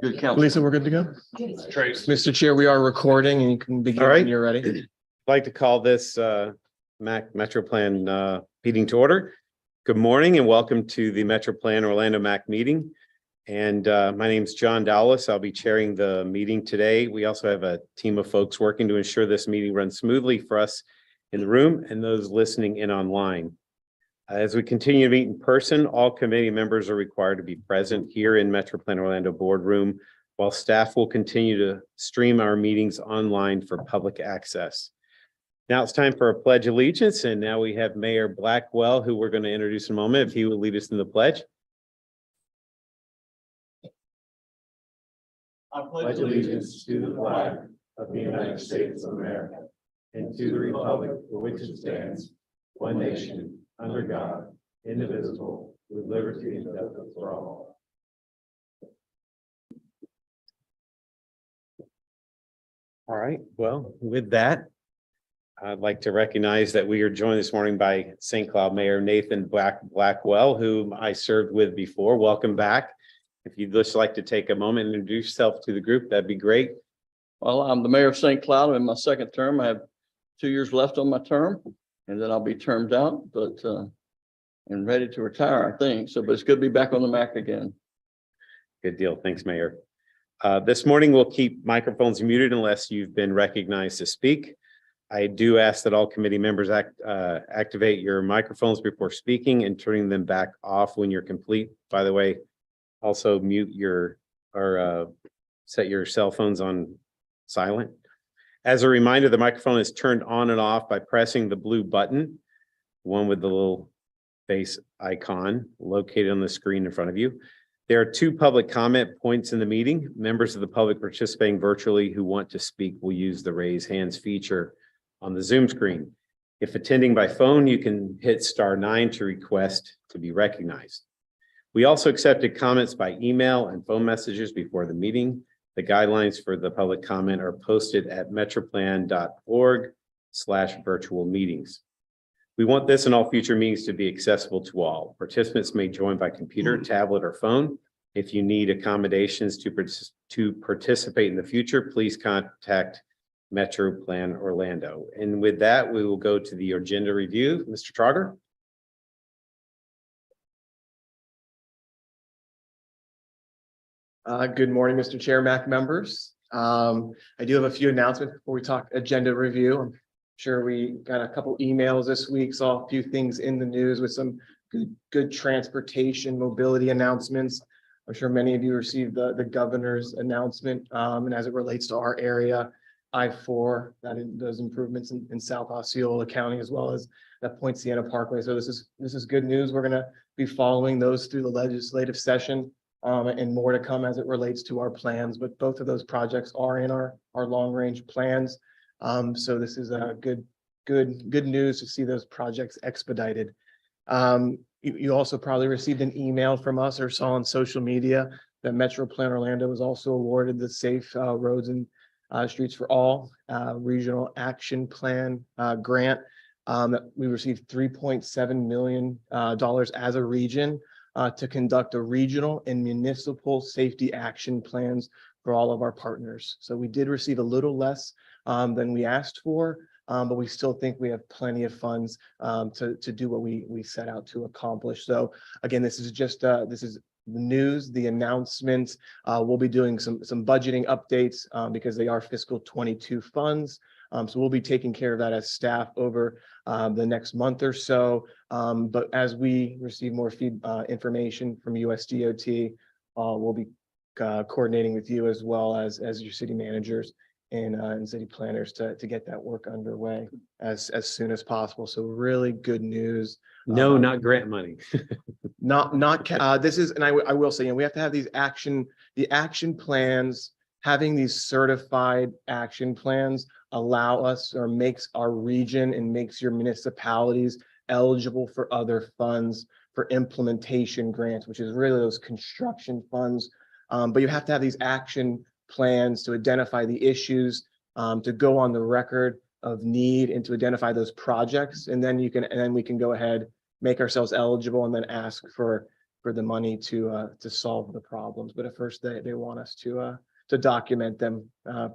Good counsel. Lisa, we're good to go? Trace. Mr. Chair, we are recording and you can begin All right. when you're ready. I'd like to call this Metro Plan meeting to order. Good morning and welcome to the Metro Plan Orlando MAC meeting. And my name is John Dowlis. I'll be chairing the meeting today. We also have a team of folks working to ensure this meeting runs smoothly for us in the room and those listening in online. As we continue to meet in person, all committee members are required to be present here in Metro Plan Orlando boardroom, while staff will continue to stream our meetings online for public access. Now it's time for a pledge of allegiance, and now we have Mayor Blackwell, who we're going to introduce in a moment, if he will lead us in the pledge. I pledge allegiance to the flag of the United States of America and to the republic for which it stands, one nation, under God, indivisible, with liberty and justice for all. All right, well, with that, I'd like to recognize that we are joined this morning by St. Cloud Mayor Nathan Blackwell, whom I served with before. Welcome back. If you'd just like to take a moment and introduce yourself to the group, that'd be great. Well, I'm the mayor of St. Cloud. I'm in my second term. I have 2 years left on my term and then I'll be termed out, but and ready to retire, I think. So, but it's good to be back on the MAC again. Good deal. Thanks, Mayor. This morning, we'll keep microphones muted unless you've been recognized to speak. I do ask that all committee members activate your microphones before speaking and turning them back off when you're complete. By the way, also mute your or set your cell phones on silent. As a reminder, the microphone is turned on and off by pressing the blue button, one with the little face icon located on the screen in front of you. There are 2 public comment points in the meeting. Members of the public participating virtually who want to speak will use the raise hands feature on the Zoom screen. If attending by phone, you can hit *9 to request to be recognized. We also accepted comments by email and phone messages before the meeting. The guidelines for the public comment are posted at metroplan.org/virtual meetings. We want this and all future meetings to be accessible to all. Participants may join by computer, tablet, or phone. If you need accommodations to participate in the future, please contact Metro Plan Orlando. And with that, we will go to the agenda review. Mr. Trotter. Good morning, Mr. Chair, MAC members. I do have a few announcements before we talk agenda review. I'm sure we got a couple emails this week, saw a few things in the news with some good transportation mobility announcements. I'm sure many of you received the governor's announcement, and as it relates to our area, I-4, those improvements in South Osceola County, as well as that Point Siena Parkway. So this is good news. We're going to be following those through the legislative session. And more to come as it relates to our plans, but both of those projects are in our long-range plans. So this is a good news to see those projects expedited. You also probably received an email from us or saw on social media that Metro Plan Orlando was also awarded the Safe Roads and Streets for All Regional Action Plan grant. We received $3.7 million as a region to conduct a regional and municipal safety action plans for all of our partners. So we did receive a little less than we asked for, but we still think we have plenty of funds to do what we set out to accomplish. So again, this is just this is the news, the announcements. We'll be doing some budgeting updates because they are fiscal 22 funds. So we'll be taking care of that as staff over the next month or so. But as we receive more information from USDOT, we'll be coordinating with you as well as your city managers and city planners to get that work underway as soon as possible. So really good news. No, not grant money. This is, and I will say, we have to have the action plans. Having these certified action plans allow us or makes our region and makes your municipalities eligible for other funds for implementation grants, which is really those construction funds. But you have to have these action plans to identify the issues, to go on the record of need and to identify those projects. And then we can go ahead, make ourselves eligible, and then ask for for the money to solve the problems. But at first, they want us to document them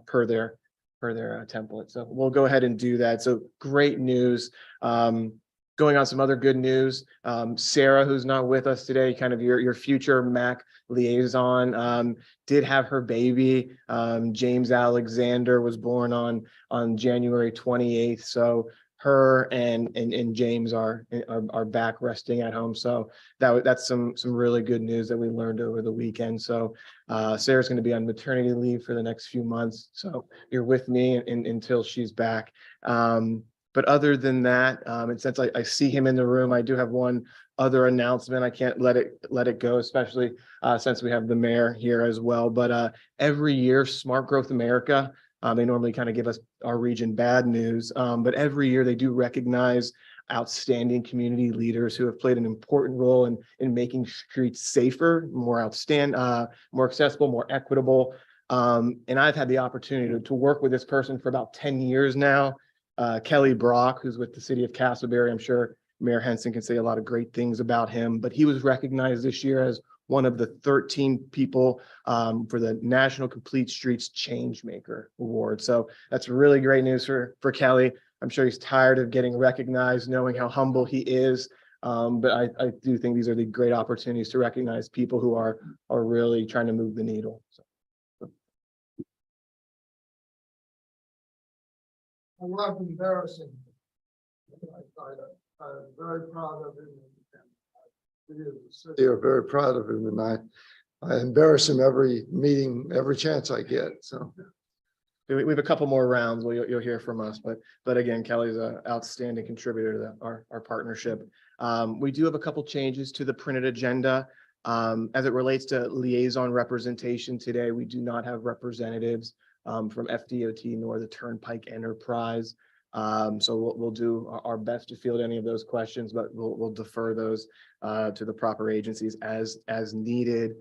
per their template. So we'll go ahead and do that. So great news. Going on some other good news. Sarah, who's not with us today, kind of your future MAC liaison, did have her baby. James Alexander was born on January 28th. So her and James are back resting at home. So that's some really good news that we learned over the weekend. So Sarah's going to be on maternity leave for the next few months. So you're with me until she's back. But other than that, and since I see him in the room, I do have one other announcement. I can't let it go, especially since we have the mayor here as well. But every year, Smart Growth America, they normally kind of give us our region bad news, but every year they do recognize outstanding community leaders who have played an important role in making streets safer, more accessible, more equitable. And I've had the opportunity to work with this person for about 10 years now. Kelly Brock, who's with the city of Castleberry. I'm sure Mayor Henson can say a lot of great things about him, but he was recognized this year as one of the 13 people for the National Complete Streets Changemaker Award. So that's really great news for Kelly. I'm sure he's tired of getting recognized, knowing how humble he is. But I do think these are the great opportunities to recognize people who are really trying to move the needle. So. I love embarrassing. I'm very proud of him. They are very proud of him, and I embarrass him every meeting, every chance I get. So We have a couple more rounds where you'll hear from us, but again, Kelly's an outstanding contributor to our partnership. We do have a couple changes to the printed agenda. As it relates to liaison representation today, we do not have representatives from FDOT nor the Turnpike Enterprise. So we'll do our best to field any of those questions, but we'll defer those to the proper agencies as needed.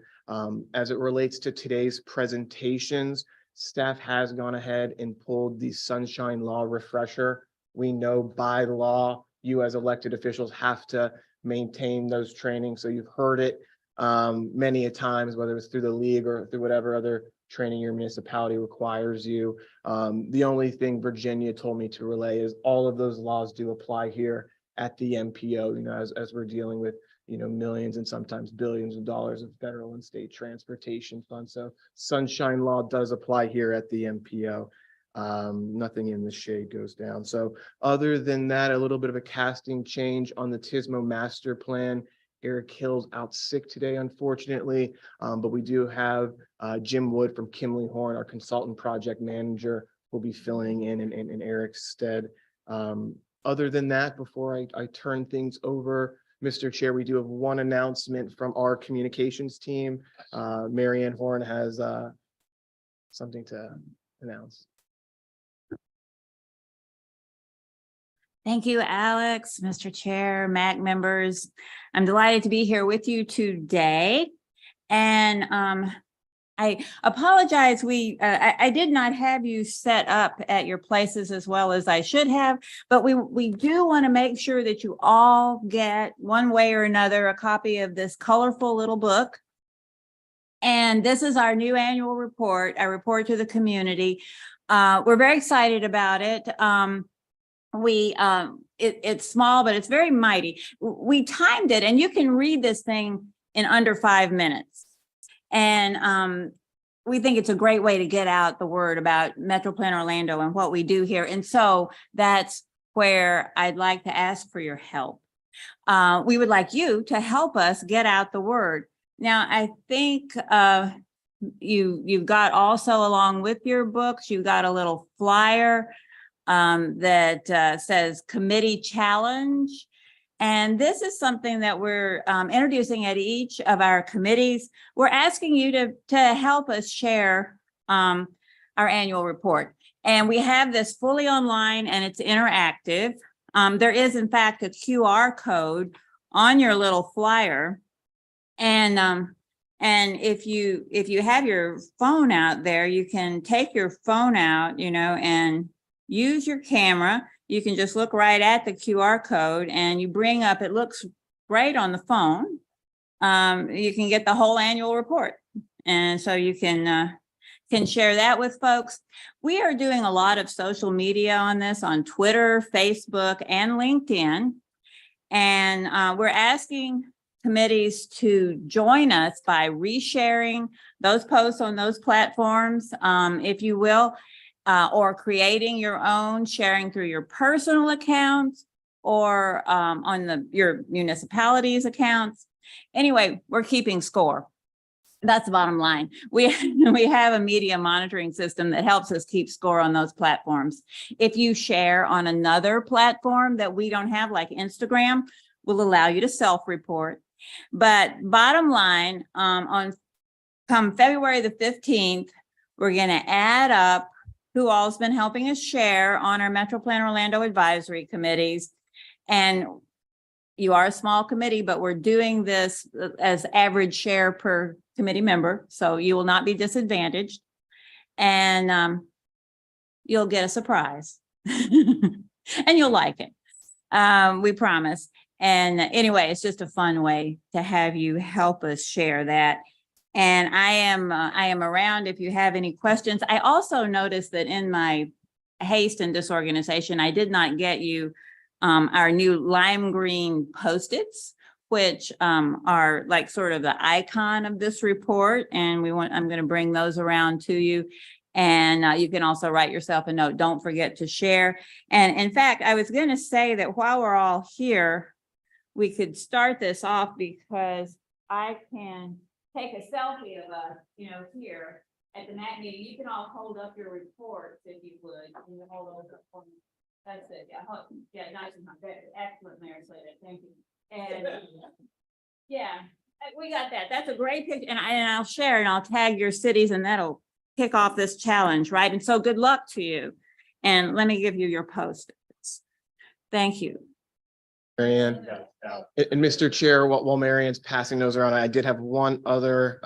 As it relates to today's presentations, staff has gone ahead and pulled the Sunshine Law refresher. We know by law, you as elected officials have to maintain those trainings. So you've heard it many a times, whether it's through the league or through whatever other training your municipality requires you. The only thing Virginia told me to relay is all of those laws do apply here at the MPO, as we're dealing with, millions and sometimes billions of dollars of federal and state transportation funds. So Sunshine Law does apply here at the MPO. Nothing in the shade goes down. So other than that, a little bit of a casting change on the Tismo master plan. Eric Hill's out sick today, unfortunately, but we do have Jim Wood from Kimley Horn, our consultant project manager, will be filling in Eric's stead. Other than that, before I turn things over, Mr. Chair, we do have one announcement from our communications team. Marianne Horn has something to announce. Thank you, Alex, Mr. Chair, MAC members. I'm delighted to be here with you today. And I apologize, I did not have you set up at your places as well as I should have, but we do want to make sure that you all get one way or another a copy of this colorful little book. And this is our new annual report, a report to the community. We're very excited about it. It's small, but it's very mighty. We timed it, and you can read this thing in under 5 minutes. And we think it's a great way to get out the word about MetroPlan Orlando and what we do here. And so that's where I'd like to ask for your help. We would like you to help us get out the word. Now, I think you've got also, along with your books, you've got a little flyer that says Committee Challenge. And this is something that we're introducing at each of our committees. We're asking you to help us share our annual report. And we have this fully online and it's interactive. There is, in fact, a QR code on your little flyer. And if you have your phone out there, you can take your phone out, and use your camera. You can just look right at the QR code and you bring up, it looks great on the phone. you can get the whole annual report. And so you can share that with folks. We are doing a lot of social media on this, on Twitter, Facebook, and LinkedIn. And we're asking committees to join us by resharing those posts on those platforms, if you will, or creating your own, sharing through your personal accounts or on your municipality's accounts. Anyway, we're keeping score. That's the bottom line. We have a media monitoring system that helps us keep score on those platforms. If you share on another platform that we don't have, like Instagram, we'll allow you to self-report. But bottom line, come February the 15th, we're going to add up who all's been helping us share on our Metro Plan Orlando advisory committees. And you are a small committee, but we're doing this as average share per committee member. So you will not be disadvantaged. And you'll get a surprise. And you'll like it. We promise. And anyway, it's just a fun way to have you help us share that. And I am around if you have any questions. I also noticed that in my haste and disorganization, I did not get you our new lime green Post-its, which are like sort of the icon of this report. And I'm going to bring those around to you. And you can also write yourself a note. Don't forget to share. And in fact, I was going to say that while we're all here, we could start this off because I can take a selfie of us, here at the MAC meeting. You can all hold up your reports if you would. You can hold those up for me. That's it. Yeah, nice and hot. Excellent, Mayor Slater. Thank you. And yeah, we got that. That's a great picture. And I'll share and I'll tag your cities and that'll kick off this challenge, right? And so good luck to you. And let me give you your Post-its. Thank you. Marianne. And Mr. Chair, while Marianne's passing those around, I did have one other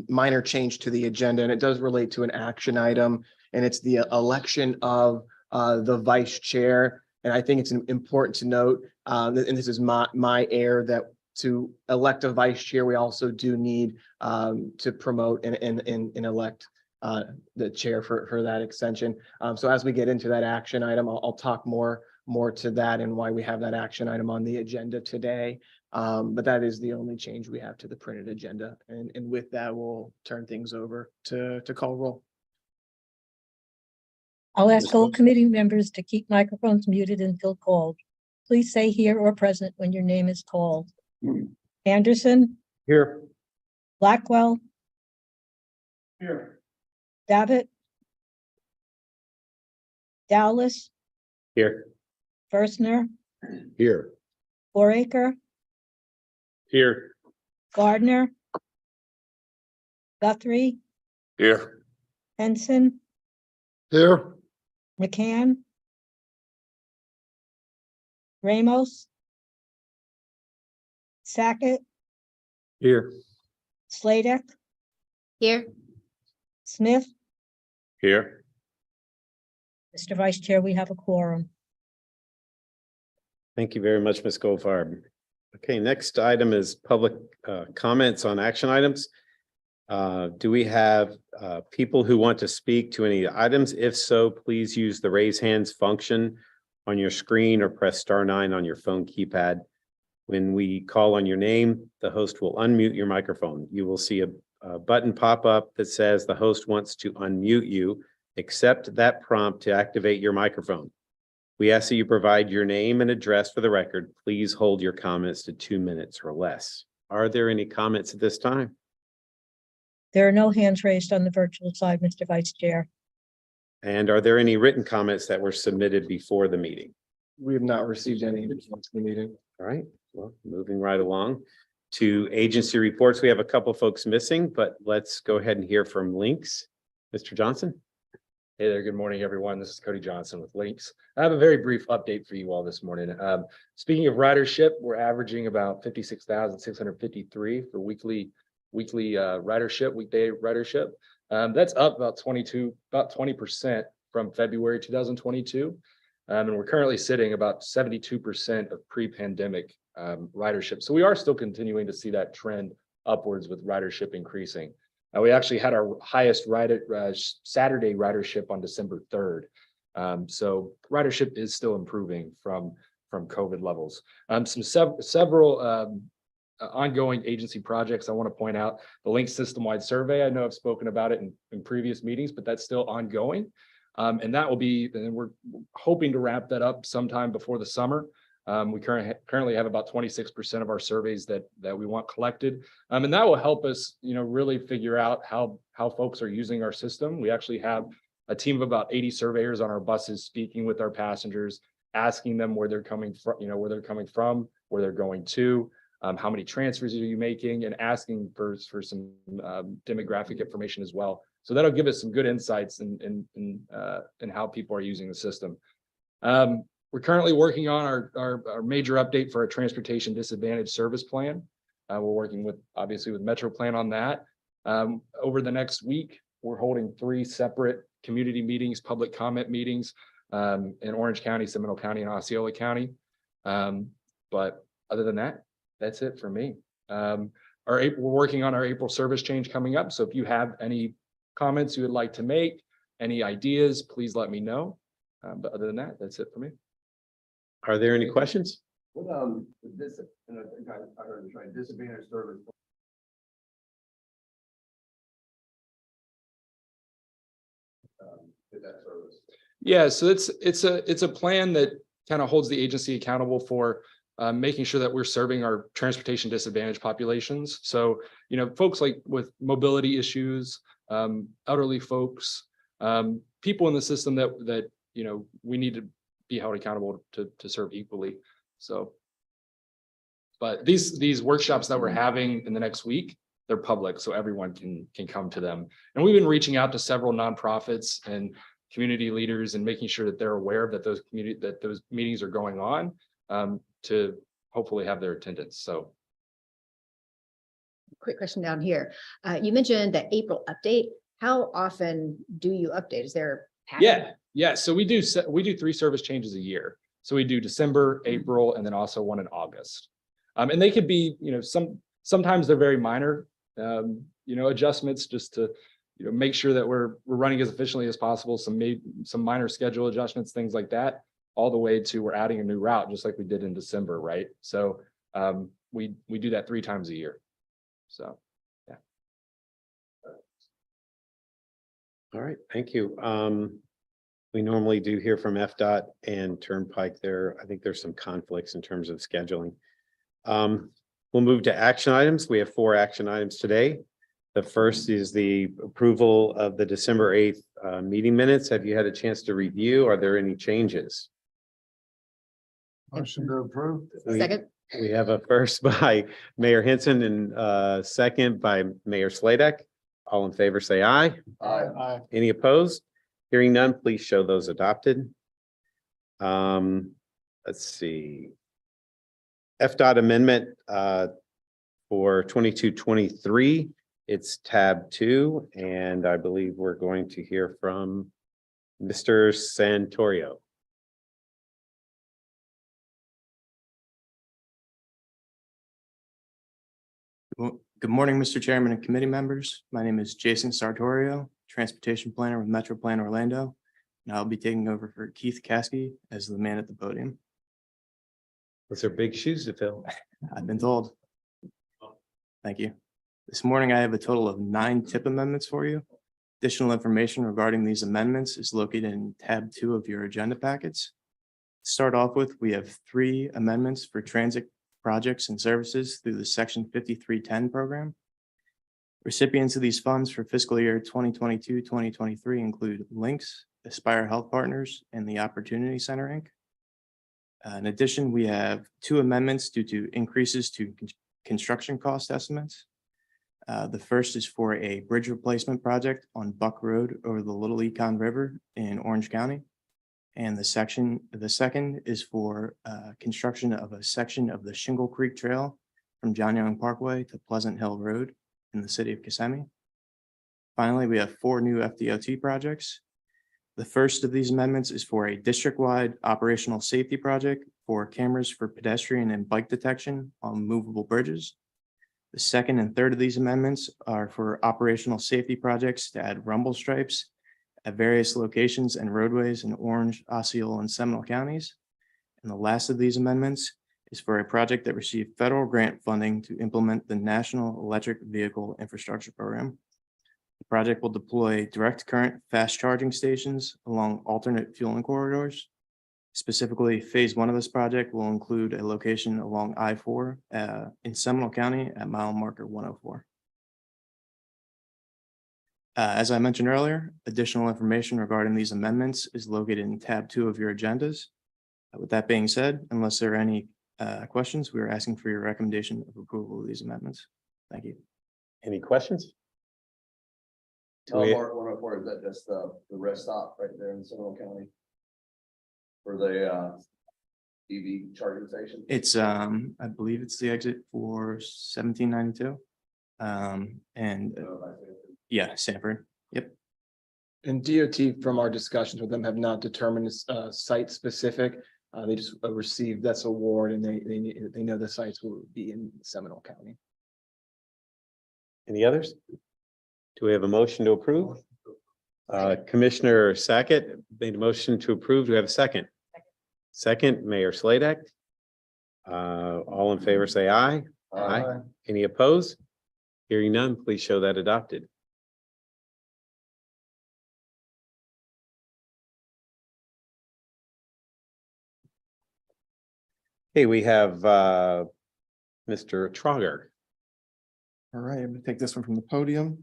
minor change to the agenda, and it does relate to an action item, and it's the election of the vice chair. And I think it's important to note, and this is my error, that to elect a vice chair, we also do need to promote and elect the chair for that extension. So as we get into that action item, I'll talk more to that and why we have that action item on the agenda today. But that is the only change we have to the printed agenda. And with that, we'll turn things over to call roll. I'll ask all committee members to keep microphones muted until called. Please say here or present when your name is called. Anderson, Here. Blackwell, Here. Davitt, Dowlis, Here. Firstner, Here. Foraker, Here. Gardner, Guthrie, Here. Henson, Here, McCann, Ramos, Sackett, Here. Sladek, Here. Smith. Here. Mr. Vice Chair, we have a quorum. Thank you very much, Ms. Goldfarb. Okay, next item is public comments on action items. Do we have people who want to speak to any items? If so, please use the raise hands function on your screen or press *9 on your phone keypad. When we call on your name, the host will unmute your microphone. You will see a button pop up that says the host wants to unmute you. Accept that prompt to activate your microphone. We ask that you provide your name and address for the record. Please hold your comments to 2 minutes or less. Are there any comments at this time? There are no hands raised on the virtual side, Mr. Vice Chair. And are there any written comments that were submitted before the meeting? We have not received any in the meeting. All right, well, moving right along to agency reports. We have a couple folks missing, but let's go ahead and hear from Links. Mr. Johnson? Hey there, good morning, everyone. This is Cody Johnson with Links. I have a very brief update for you all this morning. Speaking of ridership, we're averaging about 56,653 for weekly ridership, weekday ridership. That's up about 20% from February 2022. And we're currently sitting about 72% of pre-pandemic ridership. So we are still continuing to see that trend upwards with ridership increasing. We actually had our highest Saturday ridership on December 3rd. So ridership is still improving from COVID levels. Several ongoing agency projects. I want to point out the Link system-wide survey. I know I've spoken about it in previous meetings, but that's still ongoing. And that will be, and we're hoping to wrap that up sometime before the summer. We currently have about 26% of our surveys that we want collected. And that will help us, really figure out how folks are using our system. We actually have a team of about 80 surveyors on our buses speaking with our passengers, asking them where they're coming from, where they're going to, how many transfers are you making, and asking for some demographic information as well. So that'll give us some good insights in how people are using the system. We're currently working on our major update for our transportation disadvantage service plan. We're working obviously with Metro Plan on that. Over the next week, we're holding 3 separate community meetings, public comment meetings in Orange County, Seminole County, and Osceola County. But other than that, that's it for me. We're working on our April service change coming up. So if you have any comments you would like to make, any ideas, please let me know. But other than that, that's it for me. Are there any questions? What, this, and I think I heard this right, disadvantaged service. Did that service. Yeah, so it's a plan that kind of holds the agency accountable for making sure that we're serving our transportation disadvantaged populations. So, folks like with mobility issues, elderly folks, people in the system that we need to be held accountable to serve equally. So, but these workshops that we're having in the next week, they're public, so everyone can come to them. And we've been reaching out to several nonprofits and community leaders and making sure that they're aware that those meetings are going on to hopefully have their attendance. So. Quick question down here. You mentioned the April update. How often do you update? Is there a pattern? Yeah. So we do 3 service changes a year. So we do December, April, and then also one in August. And they could be, sometimes they're very minor, adjustments just to, make sure that we're running as efficiently as possible. Some minor schedule adjustments, things like that, all the way to we're adding a new route, just like we did in December, right? So we do that 3 times a year. So, yeah. All right, thank you. We normally do hear from FDOT and Turnpike there. I think there's some conflicts in terms of scheduling. We'll move to action items. We have 4 action items today. The first is the approval of the December 8th meeting minutes. Have you had a chance to review? Are there any changes? Motion to approve. Second. We have a first by Mayor Henson and second by Mayor Sladek. All in favor, say aye. Aye. Any opposed? Hearing none, please show those adopted. Let's see. FDOT amendment for 22-23. It's tab 2, and I believe we're going to hear from Mr. Santorio. Good morning, Mr. Chairman and committee members. My name is Jason Sartorio, Transportation Planner with Metro Plan Orlando, and I'll be taking over for Keith Caskey as the man at the podium. Those are big shoes to fill. I've been told. Thank you. This morning, I have a total of 9 tip amendments for you. Additional information regarding these amendments is located in tab 2 of your agenda packets. To start off with, we have 3 amendments for transit projects and services through the Section 5310 program. Recipients of these funds for fiscal year 2022-2023 include Links, Aspire Health Partners, and the Opportunity Center, Inc. In addition, we have 2 amendments due to increases to construction cost estimates. The first is for a bridge replacement project on Buck Road over the Little Econ River in Orange County. And the second is for construction of a section of the Shingle Creek Trail from John Young Parkway to Pleasant Hill Road in the city of Kissimmee. Finally, we have 4 new FDOT projects. The first of these amendments is for a district-wide operational safety project for cameras for pedestrian and bike detection on movable bridges. The second and third of these amendments are for operational safety projects to add rumble stripes at various locations and roadways in Orange, Osceola, and Seminole counties. And the last of these amendments is for a project that received federal grant funding to implement the National Electric Vehicle Infrastructure Program. The project will deploy direct current fast charging stations along alternate fueling corridors. Specifically, phase one of this project will include a location along I-4 in Seminole County at mile marker 104. As I mentioned earlier, additional information regarding these amendments is located in tab 2 of your agendas. With that being said, unless there are any questions, we are asking for your recommendation of approval of these amendments. Thank you. Any questions? Do Oh, we- Mark 104, is that just the rest stop right there in Seminole County? For the EV charging station? It's I believe it's the exit for 1792. And yeah, Sanford. Yep. And DOT, from our discussions with them, have not determined site specific. They just received this award and they know the sites will be in Seminole County. Any others? Do we have a motion to approve? Commissioner Sackett made a motion to approve. Do we have a second? Second, Mayor Sladak. All in favor, say aye. Aye. Any opposed? Hearing none, please show that adopted. Okay, we have Mr. Trogger. All right, I'm gonna take this one from the podium.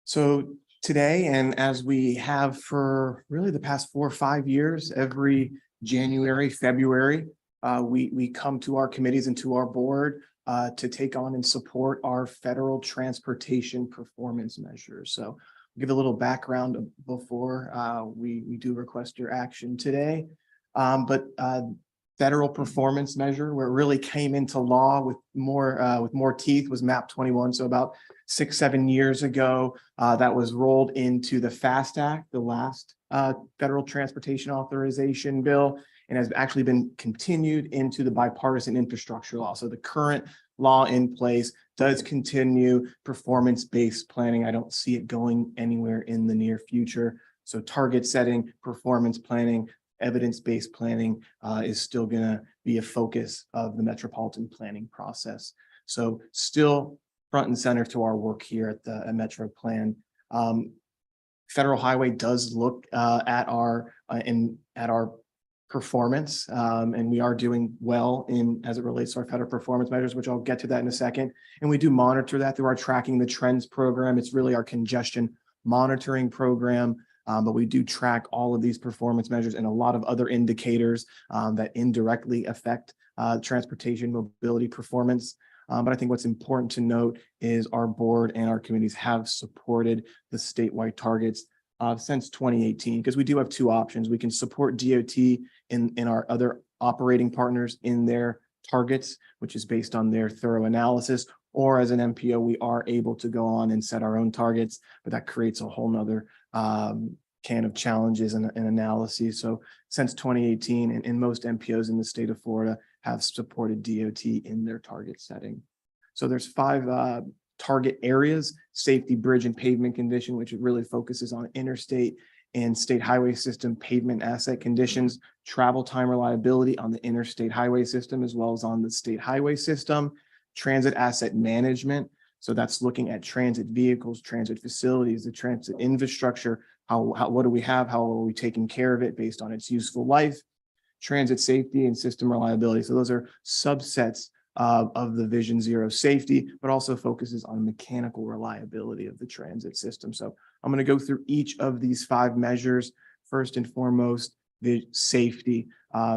So today, and as we have for really the past 4 or 5 years, every January, February, we come to our committees and to our board to take on and support our federal transportation performance measures. So I'll give a little background before we do request your action today. But federal performance measure where it really came into law with more teeth was MAP 21. So about 6-7 years ago, that was rolled into the FAST Act, the last federal transportation authorization bill, and has actually been continued into the bipartisan infrastructure law. So the current law in place does continue performance-based planning. I don't see it going anywhere in the near future. So target setting, performance planning, evidence-based planning is still going to be a focus of the metropolitan planning process. So still front and center to our work here at the Metro Plan. Federal Highway does look at our performance, and we are doing well as it relates to our federal performance measures, which I'll get to that in a second. And we do monitor that through our Tracking the Trends program. It's really our congestion monitoring program. But we do track all of these performance measures and a lot of other indicators that indirectly affect transportation mobility performance. But I think what's important to note is our board and our committees have supported the statewide targets since 2018, because we do have two options. We can support DOT in our other operating partners in their targets, which is based on their thorough analysis, or as an MPO, we are able to go on and set our own targets, but that creates a whole nother can of challenges and analyses. So since 2018, and most MPOs in the state of Florida have supported DOT in their target setting. So there's 5 target areas: safety, bridge, and pavement condition, which really focuses on interstate and state highway system pavement asset conditions, travel time reliability on the interstate highway system, as well as on the state highway system, transit asset management. So that's looking at transit vehicles, transit facilities, the transit infrastructure. What do we have? How are we taking care of it based on its useful life? Transit safety and system reliability. So those are subsets of the Vision Zero safety, but also focuses on mechanical reliability of the transit system. So I'm going to go through each of these 5 measures. First and foremost, the safety.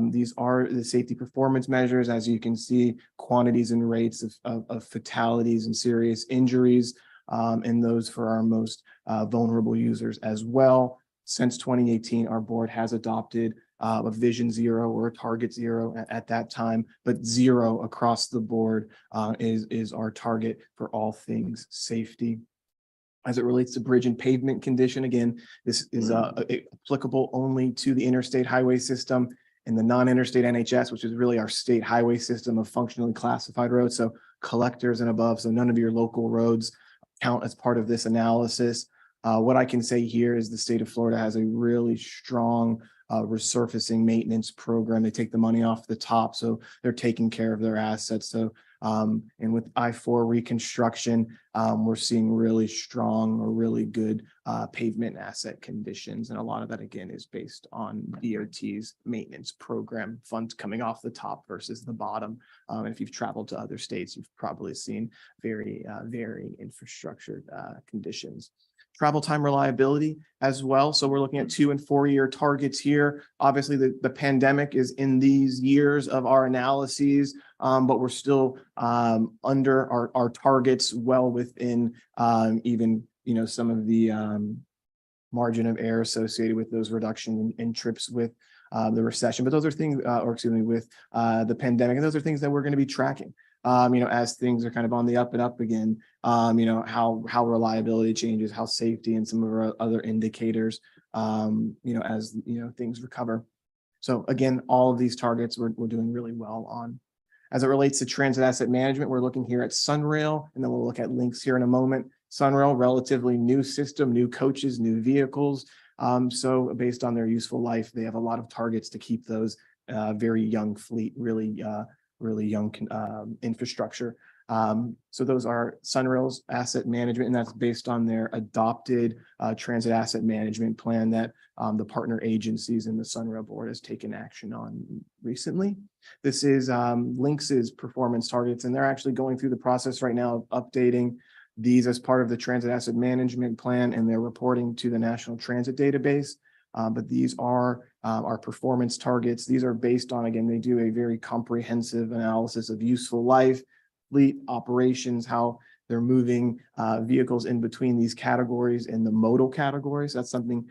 These are the safety performance measures. As you can see, quantities and rates of fatalities and serious injuries, and those for our most vulnerable users as well. Since 2018, our board has adopted a Vision Zero or a Target Zero at that time, but zero across the board is our target for all things safety. As it relates to bridge and pavement condition, again, this is applicable only to the interstate highway system and the non-interstate NHS, which is really our state highway system of functionally classified roads. So collectors and above. So none of your local roads count as part of this analysis. What I can say here is the state of Florida has a really strong resurfacing maintenance program. They take the money off the top, so they're taking care of their assets. So and with I-4 reconstruction, we're seeing really strong or really good pavement asset conditions. And a lot of that, again, is based on DOT's maintenance program funds coming off the top versus the bottom. And if you've traveled to other states, you've probably seen very infrastructure conditions. Travel time reliability as well. So we're looking at 2 and 4 year targets here. Obviously, the pandemic is in these years of our analyses, but we're still under our targets, well within even, some of the margin of error associated with those reduction in trips with the recession. But those are things, with the pandemic, and those are things that we're going to be tracking. As things are kind of on the up and up again, how reliability changes, how safety and some of our other indicators, as, things recover. So again, all of these targets we're doing really well on. As it relates to transit asset management, we're looking here at Sunrail, and then we'll look at Links here in a moment. Sunrail, relatively new system, new coaches, new vehicles. So based on their useful life, they have a lot of targets to keep those very young fleet, really young infrastructure. So those are Sunrail's asset management, and that's based on their adopted transit asset management plan that the partner agencies in the Sunrail board has taken action on recently. This is Links's performance targets, and they're actually going through the process right now of updating these as part of the transit asset management plan, and they're reporting to the National Transit Database. But these are our performance targets. These are based on, again, they do a very comprehensive analysis of useful life, fleet operations, how they're moving vehicles in between these categories and the modal categories. That's something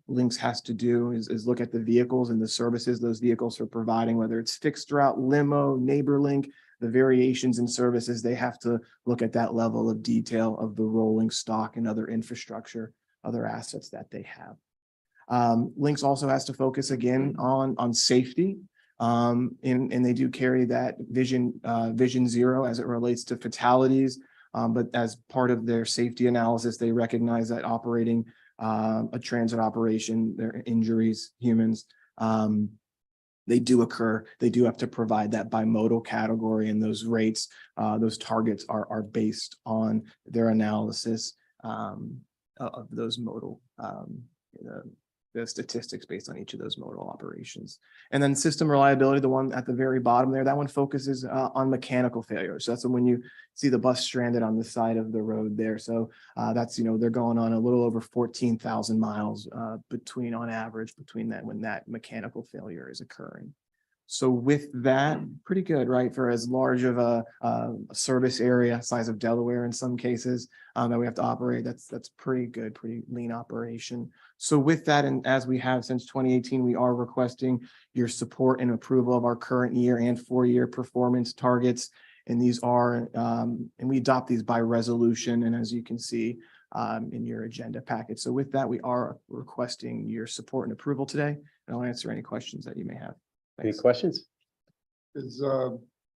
Links has to do is look at the vehicles and the services those vehicles are providing, whether it's fixed route, limo, NeighborLink, the variations in services. They have to look at that level of detail of the rolling stock and other infrastructure, other assets that they have. Links also has to focus again on safety. And they do carry that vision zero as it relates to fatalities. But as part of their safety analysis, they recognize that operating a transit operation, their injuries, humans, they do occur. They do have to provide that bimodal category, and those rates, those targets are based on their analysis of those modal, the statistics based on each of those modal operations. And then system reliability, the one at the very bottom there, that one focuses on mechanical failure. So that's when you see the bus stranded on the side of the road there. So that's, they're going on a little over 14,000 miles on average between that when that mechanical failure is occurring. So with that, pretty good, right? For as large of a service area, size of Delaware in some cases, that we have to operate, that's pretty good, pretty lean operation. So with that, and as we have since 2018, we are requesting your support and approval of our current year and 4-year performance targets. And these are, and we adopt these by resolution, and as you can see in your agenda packet. So with that, we are requesting your support and approval today, and I'll answer any questions that you may have. Any questions? Is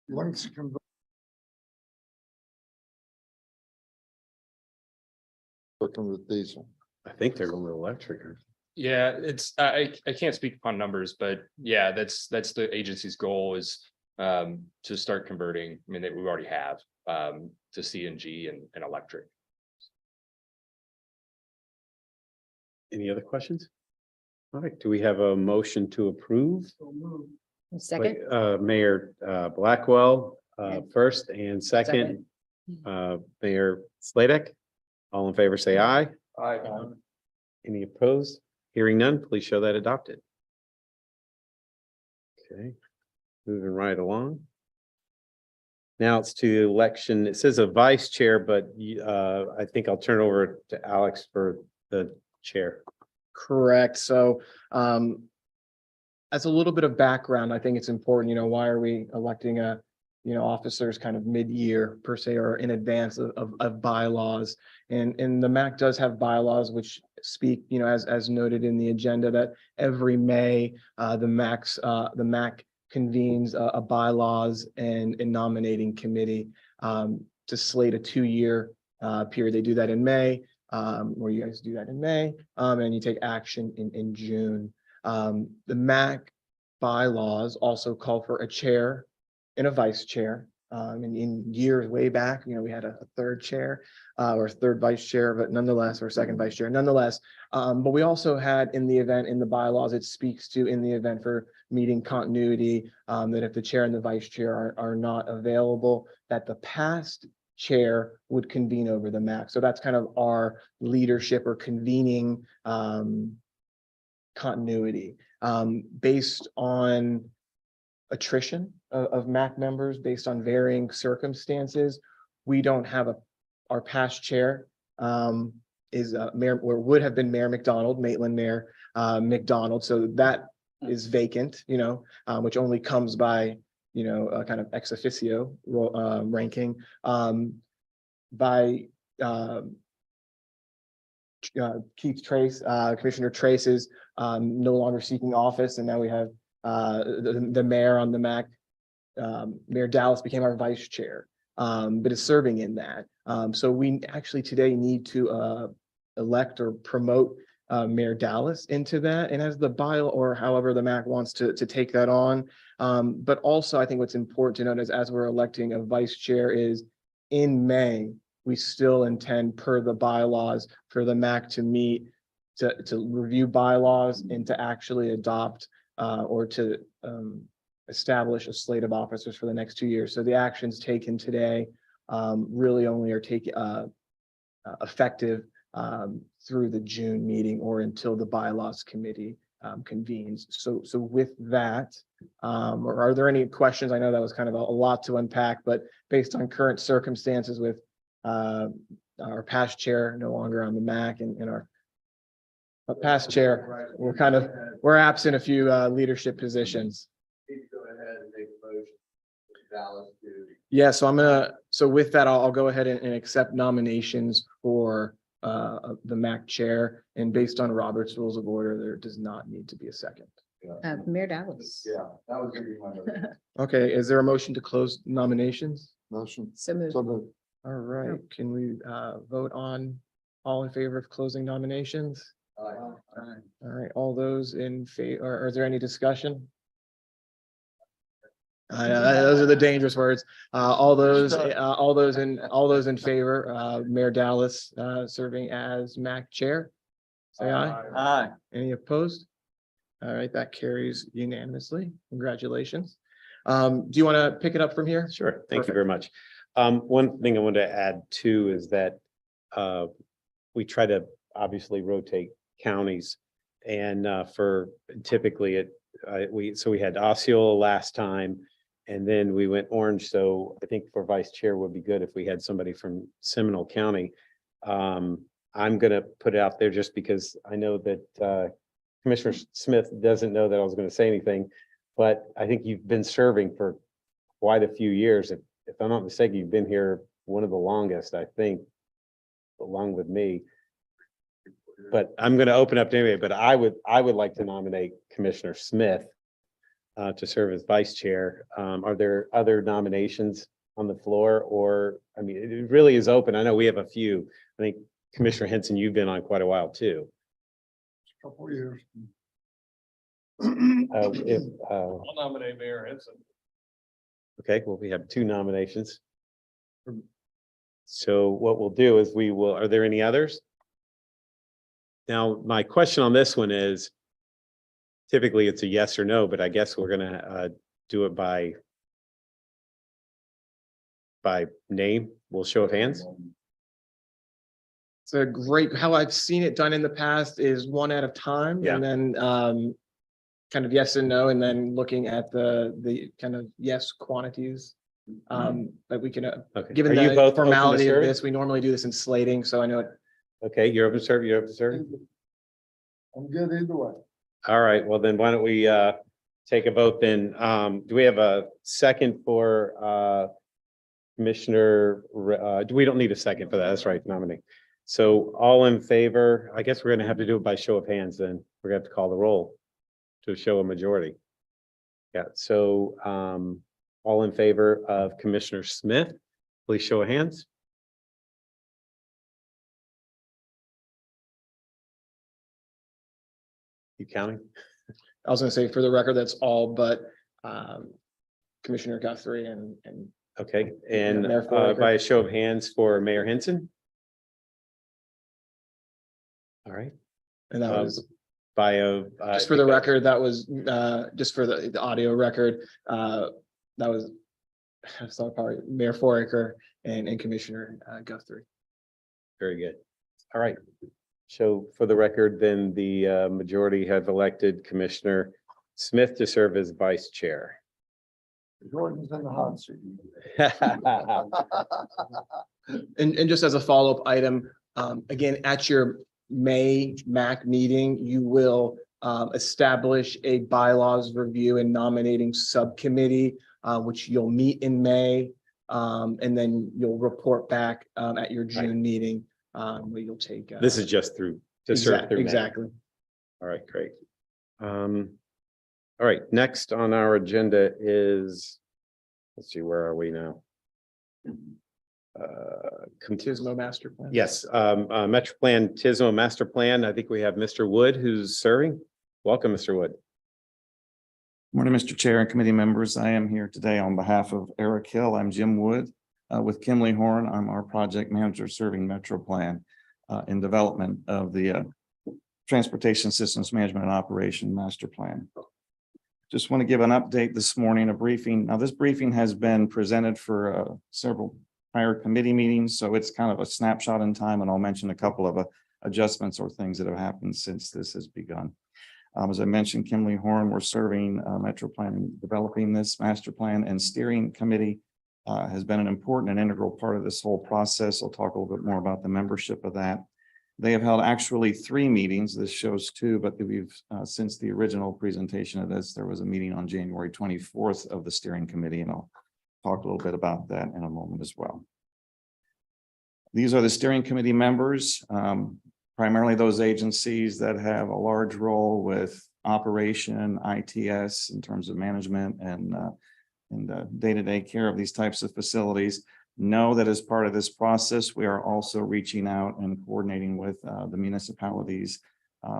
Links working with diesel? I think they're going with electric. Yeah, it's, I can't speak upon numbers, but yeah, that's the agency's goal is to start converting. I mean, that we already have to CNG and electric. Any other questions? All right, do we have a motion to approve? Second. Mayor Blackwell first, and second, Mayor Sladek. All in favor, say aye. Aye. Any opposed? Hearing none, please show that adopted. Okay, moving right along. Now it's to election. It says a vice chair, but I think I'll turn it over to Alex for the chair. Correct. So as a little bit of background, I think it's important, why are we electing officers kind of mid-year per se, or in advance of bylaws? And the MAC does have bylaws which speak, as noted in the agenda, that every May the MAC convenes a bylaws and nominating committee. to slate a 2-year period. They do that in May, or you guys do that in May, and you take action in June. The MAC bylaws also call for a chair and a vice chair. In years way back, we had a third chair or third vice chair, but nonetheless, or second vice chair, nonetheless. But we also had in the event, in the bylaws, it speaks to in the event for meeting continuity, that if the chair and the vice chair are not available, that the past chair would convene over the MAC. So that's kind of our leadership or convening continuity based on attrition of MAC members based on varying circumstances. We don't have our past chair is Mayor, or would have been Mayor McDonald, Maitland Mayor McDonald. So that is vacant, which only comes by, a kind of ex officio ranking by Keith Trace. Commissioner Trace is no longer seeking office, and now we have the mayor on the MAC. Mayor Dallas became our vice chair, but is serving in that. So we actually today need to elect or promote Mayor Dallas into that, and as the bio, or however the MAC wants to take that on. But also, I think what's important to note is as we're electing a vice chair is in May, we still intend per the bylaws for the MAC to meet to review bylaws and to actually adopt or to establish a slate of officers for the next 2 years. So the actions taken today really only are effective through the June meeting or until the bylaws committee convenes. So with that, or are there any questions? I know that was kind of a lot to unpack, but based on current circumstances with our past chair no longer on the MAC and our past chair, we're absent a few leadership positions. Need to go ahead and make a motion for Dallas to. Yeah, so with that, I'll go ahead and accept nominations for the MAC chair, and based on Robert's Rules of Order, there does not need to be a second. Mayor Dallas. Yeah, that was gonna be my motion. Okay, is there a motion to close nominations? Motion. So moved. So moved. All right, can we vote on all in favor of closing nominations? Aye. All right, all those in favor, or is there any discussion? Those are the dangerous words. All those in favor, Mayor Dallas serving as MAC chair. Say aye. Aye. Any opposed? All right, that carries unanimously. Congratulations. Do you want to pick it up from here? Sure, thank you Perfect. very much. One thing I wanted to add too is that we try to obviously rotate counties, and for typically we had Osceola last time, and then we went orange. So I think for vice chair would be good if we had somebody from Seminole County. I'm gonna put it out there just because I know that Commissioner Smith doesn't know that I was going to say anything, but I think you've been serving for quite a few years. If I'm not mistaken, you've been here one of the longest, I think, along with me. But I'm going to open up to anyway, but I would like to nominate Commissioner Smith to serve as vice chair. Are there other nominations on the floor, or, I mean, it really is open. I know we have a few. I think Commissioner Henson, you've been on quite a while too. Couple years. I'll nominate Mayor Henson. Okay, well, we have 2 nominations. So what we'll do is are there any others? Now, my question on this one is, typically it's a yes or no, but I guess we're gonna do it by name. We'll show of hands. It's a great, how I've seen it done in the past is one at a time, Yeah. and then kind of yes and no, and then looking at the kind of yes quantities. But we can, Okay. given Are you the both open to formality of serving? this, we normally do this in slating, so I know it. Okay, you're open to serve, you're open to serve? I'm good either way. All right, well then why don't we take a vote then? Do we have a second for Commissioner? We don't need a second for that. That's right, nominate. So all in favor, I guess we're gonna have to do it by show of hands then. We're gonna have to call the roll to show a majority. Yeah, so all in favor of Commissioner Smith Please show of hands. You counting? I was gonna say, for the record, that's all but Commissioner Guthrie and Okay, and Mayor Foraker. by a show of hands for Mayor Henson. All right, that was, by a. just for the record, that was just for the audio record, that was so probably Mayor Foraker and Commissioner Guthrie. Very good. All right. So for the record, then the majority have elected Commissioner Smith to serve as vice chair. Jordan's in the hot seat. And just as a follow-up item, again, at your May MAC meeting, you will establish a bylaws review and nominating subcommittee, which you'll meet in May. And then you'll report back at your June meeting, where you'll take. This is just through to serve through May. Exactly. All right, great. All right, next on our agenda is, let's see, where are we now? Tismo master plan. Yes, Metro Plan, Tismo Master Plan. I think we have Mr. Wood who's serving. Welcome, Mr. Wood. Morning, Mr. Chair and committee members. I am here today on behalf of Eric Hill. I'm Jim Wood with Kimley Horn. I'm our project manager serving Metro Plan in development of the Transportation Systems Management and Operation Master Plan. Just want to give an update this morning, a briefing. Now, this briefing has been presented for several prior committee meetings, so it's kind of a snapshot in time, and I'll mention a couple of adjustments or things that have happened since this has begun. As I mentioned, Kimley Horn, we're serving Metro Plan in developing this master plan, and steering committee has been an important and integral part of this whole process. I'll talk a little bit more about the membership of that. They have held actually 3 meetings. This shows 2, but we've since the original presentation of this, there was a meeting on January 24th of the steering committee, and I'll talk a little bit about that in a moment as well. These are the steering committee members, primarily those agencies that have a large role with operation, ITS in terms of management and day-to-day care of these types of facilities. Know that as part of this process, we are also reaching out and coordinating with the municipalities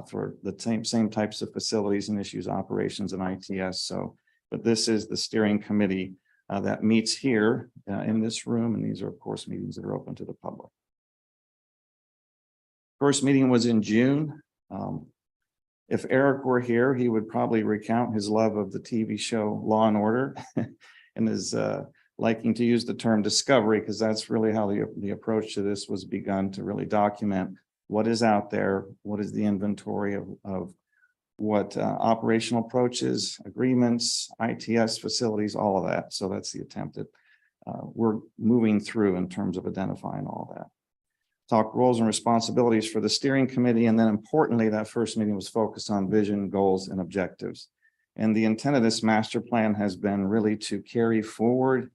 for the same types of facilities and issues, operations and ITS. So, but this is the steering committee that meets here in this room, and these are, of course, meetings that are open to the public. First meeting was in June. If Eric were here, he would probably recount his love of the TV show Law and Order and his liking to use the term discovery, because that's really how the approach to this was begun, to really document what is out there, what is the inventory of what operational approaches, agreements, ITS facilities, all of that. So that's the attempt that we're moving through in terms of identifying all that. Talk roles and responsibilities for the steering committee. And then importantly, that first meeting was focused on vision, goals, and objectives. And the intent of this master plan has been really to carry forward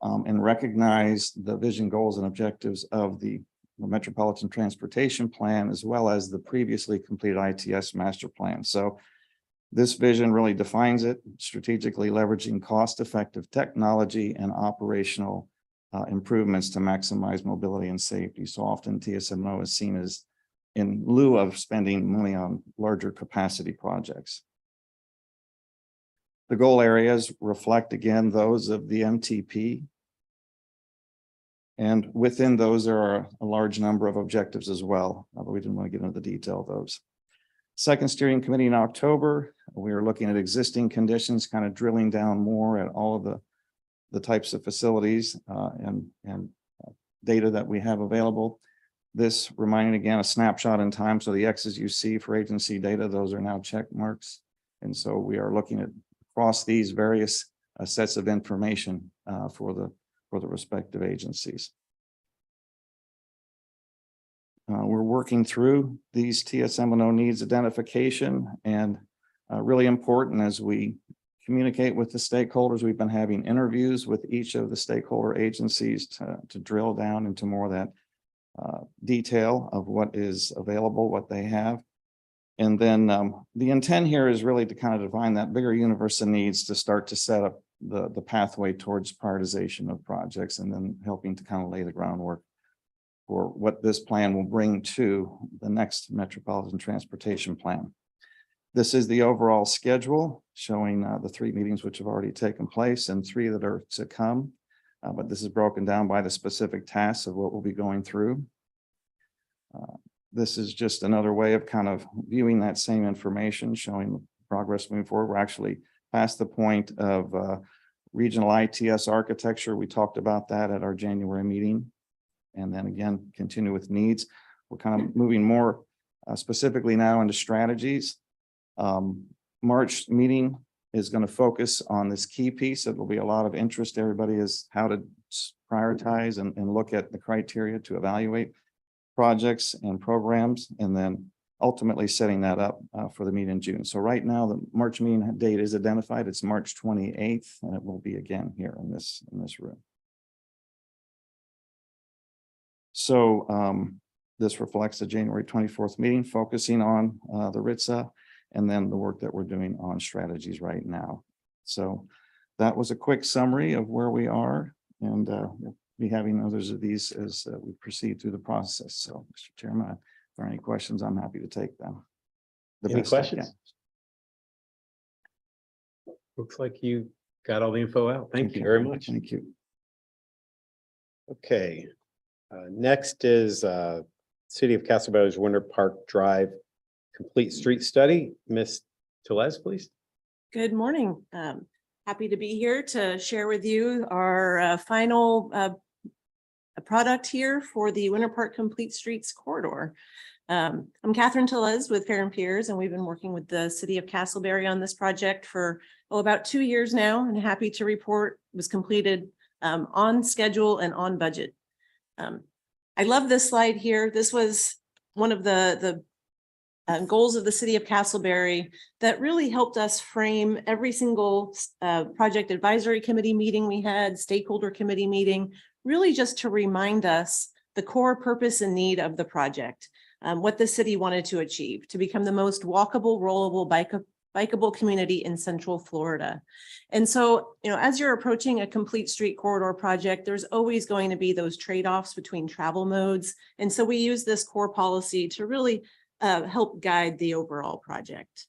and recognize the vision, goals, and objectives of the Metropolitan Transportation Plan, as well as the previously completed ITS master plan. So this vision really defines it, strategically leveraging cost-effective technology and operational improvements to maximize mobility and safety. So often TSMO is seen as in lieu of spending money on larger capacity projects. The goal areas reflect, again, those of the MTP. And within those, there are a large number of objectives as well, but we didn't want to get into the detail of those. Second steering committee in October, we were looking at existing conditions, kind of drilling down more at all of the types of facilities and data that we have available. This reminding again a snapshot in time. So the X's you see for agency data, those are now check marks. And so we are looking at across these various sets of information for the respective agencies. We're working through these TSM&O needs identification, and really important as we communicate with the stakeholders. We've been having interviews with each of the stakeholder agencies to drill down into more of that detail of what is available, what they have. And then the intent here is really to kind of define that bigger universe of needs to start to set up the pathway towards prioritization of projects and then helping to kind of lay the groundwork for what this plan will bring to the next Metropolitan Transportation Plan. This is the overall schedule showing the 3 meetings which have already taken place and 3 that are to come. But this is broken down by the specific tasks of what we'll be going through. This is just another way of kind of viewing that same information, showing progress moving forward. We're actually past the point of regional ITS architecture. We talked about that at our January meeting. And then again, continue with needs. We're kind of moving more specifically now into strategies. March meeting is going to focus on this key piece. It will be a lot of interest. Everybody is how to prioritize and look at the criteria to evaluate projects and programs, and then ultimately setting that up for the meeting in June. So right now, the March meeting date is identified. It's March 28th, and it will be again here in this room. So this reflects the January 24th meeting, focusing on the RITSA and then the work that we're doing on strategies right now. So that was a quick summary of where we are, and we'll be having others of these as we proceed through the process. So, Mr. Chairman, if there are any questions, I'm happy to take them. Any questions? Looks like you got all the info out. Thank you very much. Thank you. Okay. Next is City of Castleberry's Winter Park Drive Complete Street Study. Ms. Tellez, please. Good morning. Happy to be here to share with you our final product here for the Winter Park Complete Streets Corridor. I'm Catherine Tellez with Fair and Peers, and we've been working with the City of Castleberry on this project for about 2 years now, and happy to report it was completed on schedule and on budget. I love this slide here. This was one of the goals of the City of Castleberry that really helped us frame every single project advisory committee meeting we had, stakeholder committee meeting, really just to remind us the core purpose and need of the project, what the city wanted to achieve, to become the most walkable, rollable, bikeable community in Central Florida. And so, as you're approaching a complete street corridor project, there's always going to be those trade-offs between travel modes. And so we use this core policy to really help guide the overall project.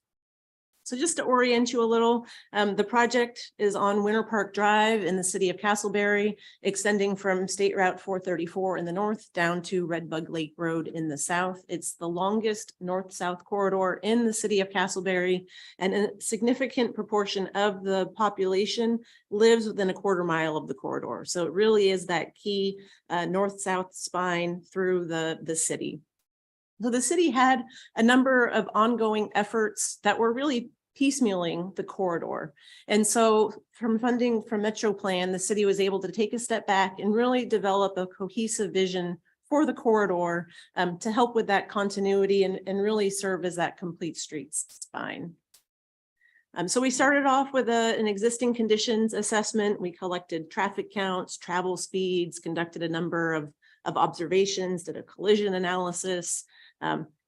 So just to orient you a little, the project is on Winter Park Drive in the City of Castleberry, extending from State Route 434 in the north down to Redbug Lake Road in the south. It's the longest north-south corridor in the City of Castleberry, and a significant proportion of the population lives within a quarter mile of the corridor. So it really is that key north-south spine through the city. So the city had a number of ongoing efforts that were really piecemealing the corridor. And so from funding from Metro Plan, the city was able to take a step back and really develop a cohesive vision for the corridor to help with that continuity and really serve as that complete streets spine. So we started off with an existing conditions assessment. We collected traffic counts, travel speeds, conducted a number of observations, did a collision analysis.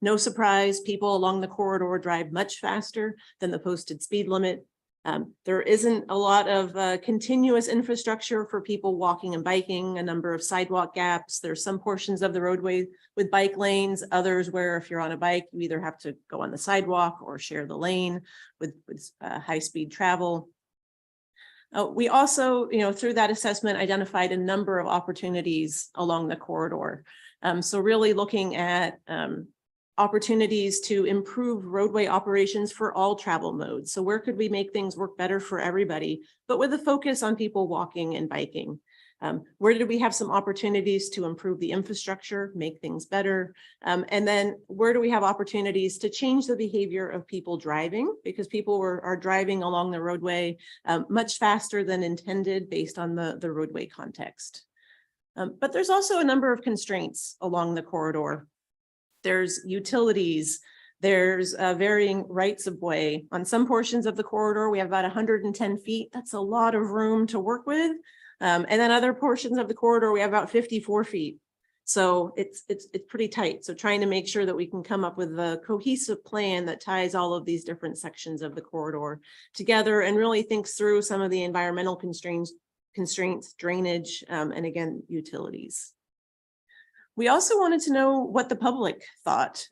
No surprise, people along the corridor drive much faster than the posted speed limit. There isn't a lot of continuous infrastructure for people walking and biking, a number of sidewalk gaps. There's some portions of the roadway with bike lanes, others where if you're on a bike, you either have to go on the sidewalk or share the lane with high-speed travel. We also, through that assessment, identified a number of opportunities along the corridor. So really looking at opportunities to improve roadway operations for all travel modes. So where could we make things work better for everybody, but with a focus on people walking and biking? Where did we have some opportunities to improve the infrastructure, make things better? And then where do we have opportunities to change the behavior of people driving? Because people are driving along the roadway much faster than intended based on the roadway context. But there's also a number of constraints along the corridor. There's utilities, there's varying rights of way. On some portions of the corridor, we have about 110 feet. That's a lot of room to work with. And then other portions of the corridor, we have about 54 feet. So it's pretty tight. So trying to make sure that we can come up with a cohesive plan that ties all of these different sections of the corridor together and really thinks through some of the environmental constraints, drainage, and again, utilities. We also wanted to know what the public thought.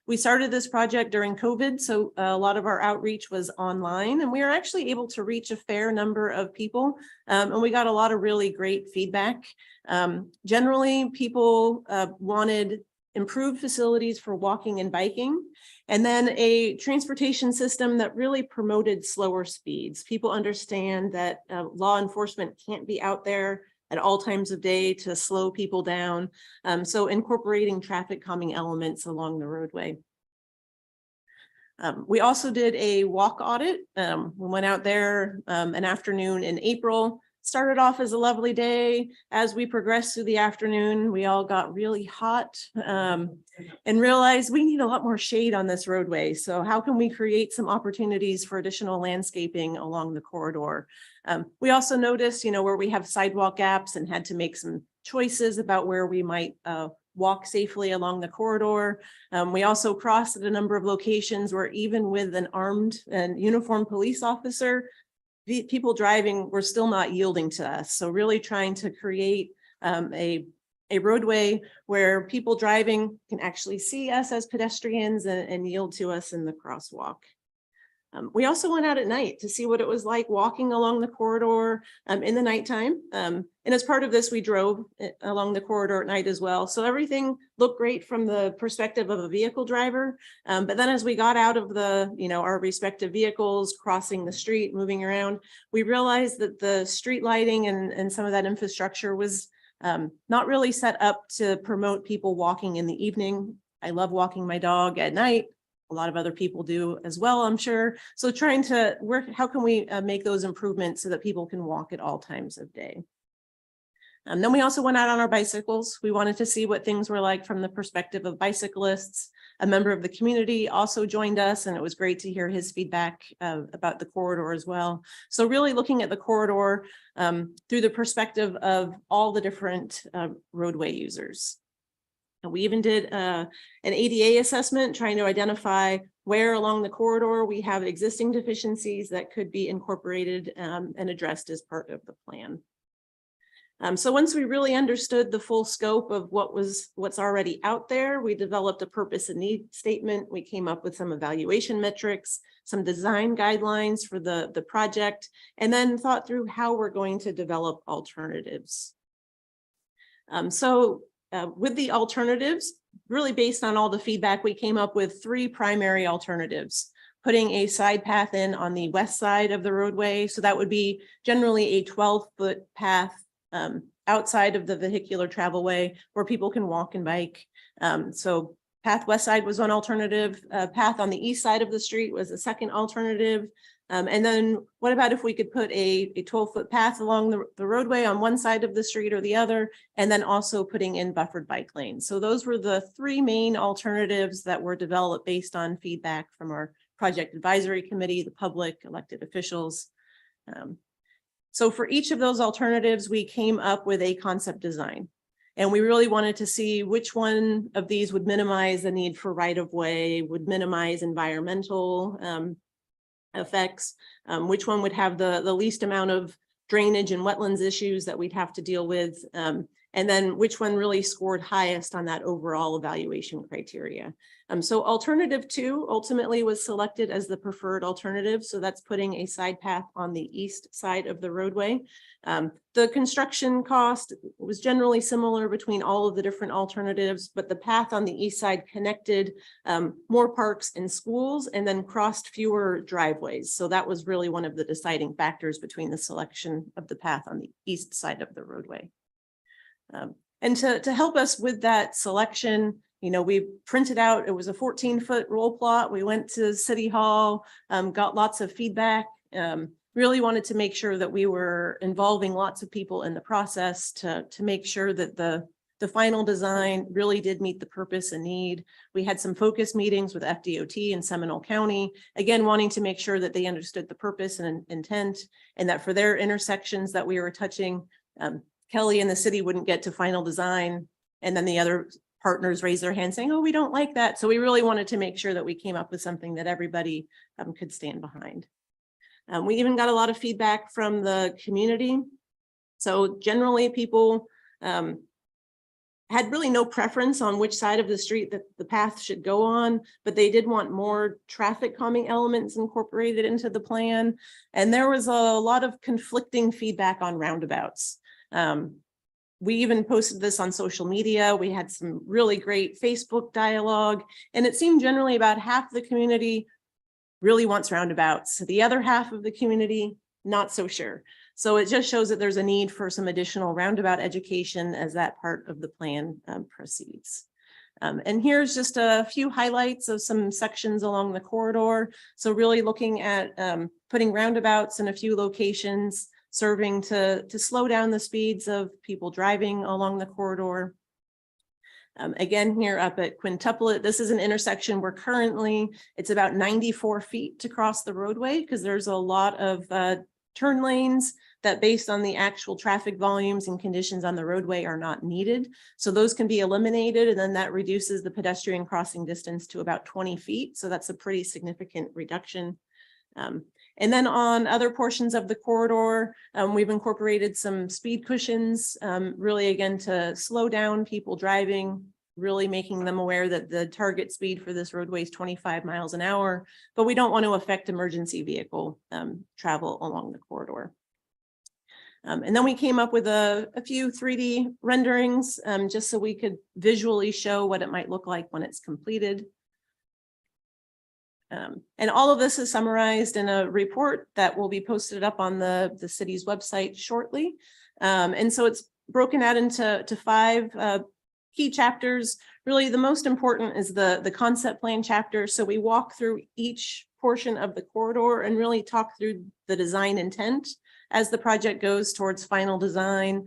We started this project during COVID, so a lot of our outreach was online, and we were actually able to reach a fair number of people, and we got a lot of really great feedback. Generally, people wanted improved facilities for walking and biking, and then a transportation system that really promoted slower speeds. People understand that law enforcement can't be out there at all times of day to slow people down. So incorporating traffic calming elements along the roadway. We also did a walk audit. We went out there an afternoon in April. Started off as a lovely day. As we progressed through the afternoon, we all got really hot and realized we need a lot more shade on this roadway. So how can we create some opportunities for additional landscaping along the corridor? We also noticed, where we have sidewalk gaps and had to make some choices about where we might walk safely along the corridor. We also crossed at a number of locations where even with an armed and uniformed police officer, the people driving were still not yielding to us. So really trying to create a roadway where people driving can actually see us as pedestrians and yield to us in the crosswalk. We also went out at night to see what it was like walking along the corridor in the nighttime. And as part of this, we drove along the corridor at night as well. So everything looked great from the perspective of a vehicle driver. But then as we got out of our respective vehicles, crossing the street, moving around, we realized that the street lighting and some of that infrastructure was not really set up to promote people walking in the evening. I love walking my dog at night. A lot of other people do as well, I'm sure. So trying to work, how can we make those improvements so that people can walk at all times of day? And then we also went out on our bicycles. We wanted to see what things were like from the perspective of bicyclists. A member of the community also joined us, and it was great to hear his feedback about the corridor as well. So really looking at the corridor through the perspective of all the different roadway users. We even did an ADA assessment, trying to identify where along the corridor we have existing deficiencies that could be incorporated and addressed as part of the plan. So once we really understood the full scope of what's already out there, we developed a purpose and need statement. We came up with some evaluation metrics, some design guidelines for the project, and then thought through how we're going to develop alternatives. With the alternatives, really based on all the feedback, we came up with 3 primary alternatives. Putting a side path in on the west side of the roadway. So that would be generally a 12-foot path outside of the vehicular travelway where people can walk and bike. So path west side was one alternative. Path on the east side of the street was a second alternative. And then what about if we could put a 12-foot path along the roadway on one side of the street or the other, and then also putting in buffered bike lanes. So those were the 3 main alternatives that were developed based on feedback from our project advisory committee, the public, elected officials. So for each of those alternatives, we came up with a concept design. And we really wanted to see which one of these would minimize the need for right-of-way, would minimize environmental effects, which one would have the least amount of drainage and wetlands issues that we'd have to deal with, and then which one really scored highest on that overall evaluation criteria. So alternative 2 ultimately was selected as the preferred alternative. So that's putting a side path on the east side of the roadway. The construction cost was generally similar between all of the different alternatives, but the path on the east side connected more parks and schools and then crossed fewer driveways. So that was really one of the deciding factors between the selection of the path on the east side of the roadway. And to help us with that selection, we printed out, it was a 14-foot roll plot. We went to City Hall, got lots of feedback, really wanted to make sure that we were involving lots of people in the process to make sure that the final design really did meet the purpose and need. We had some focus meetings with FDOT and Seminole County, again, wanting to make sure that they understood the purpose and intent, and that for their intersections that we were touching, Kelly and the city wouldn't get to final design And then the other partners raised their hand saying, oh, we don't like that. So we really wanted to make sure that we came up with something that everybody could stand behind. We even got a lot of feedback from the community. So generally people had really no preference on which side of the street that the path should go on, but they did want more traffic calming elements incorporated into the plan. And there was a lot of conflicting feedback on roundabouts. We even posted this on social media. We had some really great Facebook dialogue, and it seemed generally about half the community really wants roundabouts. The other half of the community, not so sure. So it just shows that there's a need for some additional roundabout education as that part of the plan proceeds. And here's just a few highlights of some sections along the corridor. So really looking at putting roundabouts in a few locations, serving to slow down the speeds of people driving along the corridor. Again, here up at Quintuplet, this is an intersection where currently it's about 94 feet to cross the roadway because there's a lot of turn lanes that based on the actual traffic volumes and conditions on the roadway are not needed. So those can be eliminated, and then that reduces the pedestrian crossing distance to about 20 feet. So that's a pretty significant reduction. And then on other portions of the corridor, we've incorporated some speed cushions, really again to slow down people driving, really making them aware that the target speed for this roadway is 25 miles an hour, but we don't want to affect emergency vehicle travel along the corridor. And then we came up with a few 3D renderings just so we could visually show what it might look like when it's completed. And all of this is summarized in a report that will be posted up on the city's website shortly. And so it's broken out into 5 key chapters. Really, the most important is the concept plan chapter. So we walk through each portion of the corridor and really talk through the design intent as the project goes towards final design.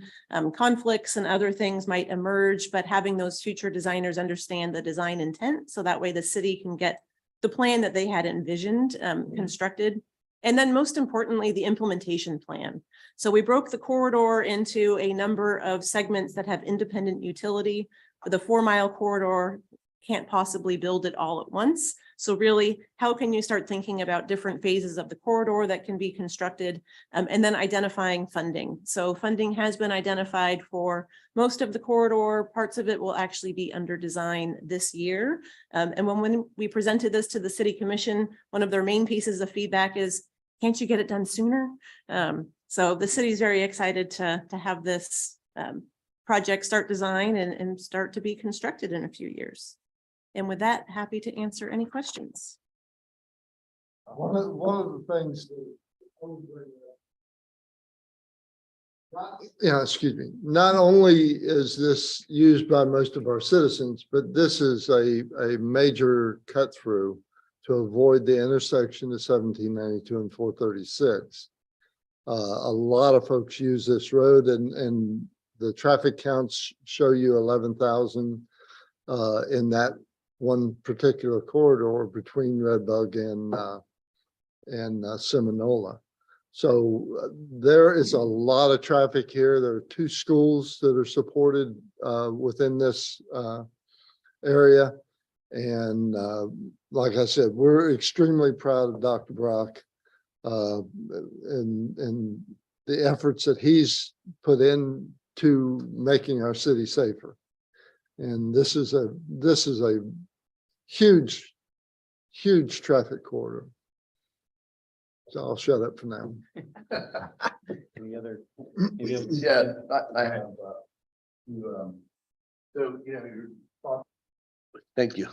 Conflicts and other things might emerge, but having those future designers understand the design intent so that way the city can get the plan that they had envisioned constructed. And then most importantly, the implementation plan. So we broke the corridor into a number of segments that have independent utility. For the 4-mile corridor, can't possibly build it all at once. So really, how can you start thinking about different phases of the corridor that can be constructed, and then identifying funding. So funding has been identified for most of the corridor. Parts of it will actually be under design this year. And when we presented this to the City Commission, one of their main pieces of feedback is, can't you get it done sooner? So the city is very excited to have this project start design and start to be constructed in a few years. And with that, happy to answer any questions. One of the things. Yeah, excuse me. Not only is this used by most of our citizens, but this is a major cut through to avoid the intersection of 1792 and 436. A lot of folks use this road, and the traffic counts show you 11,000 in that one particular corridor between Redbug and Seminole. So there is a lot of traffic here. There are 2 schools that are supported within this area. And like I said, we're extremely proud of Dr. Brock and the efforts that he's put in to making our city safer. And this is a huge traffic corridor. So I'll shut up for now. Any other? Yeah, I have, thank you.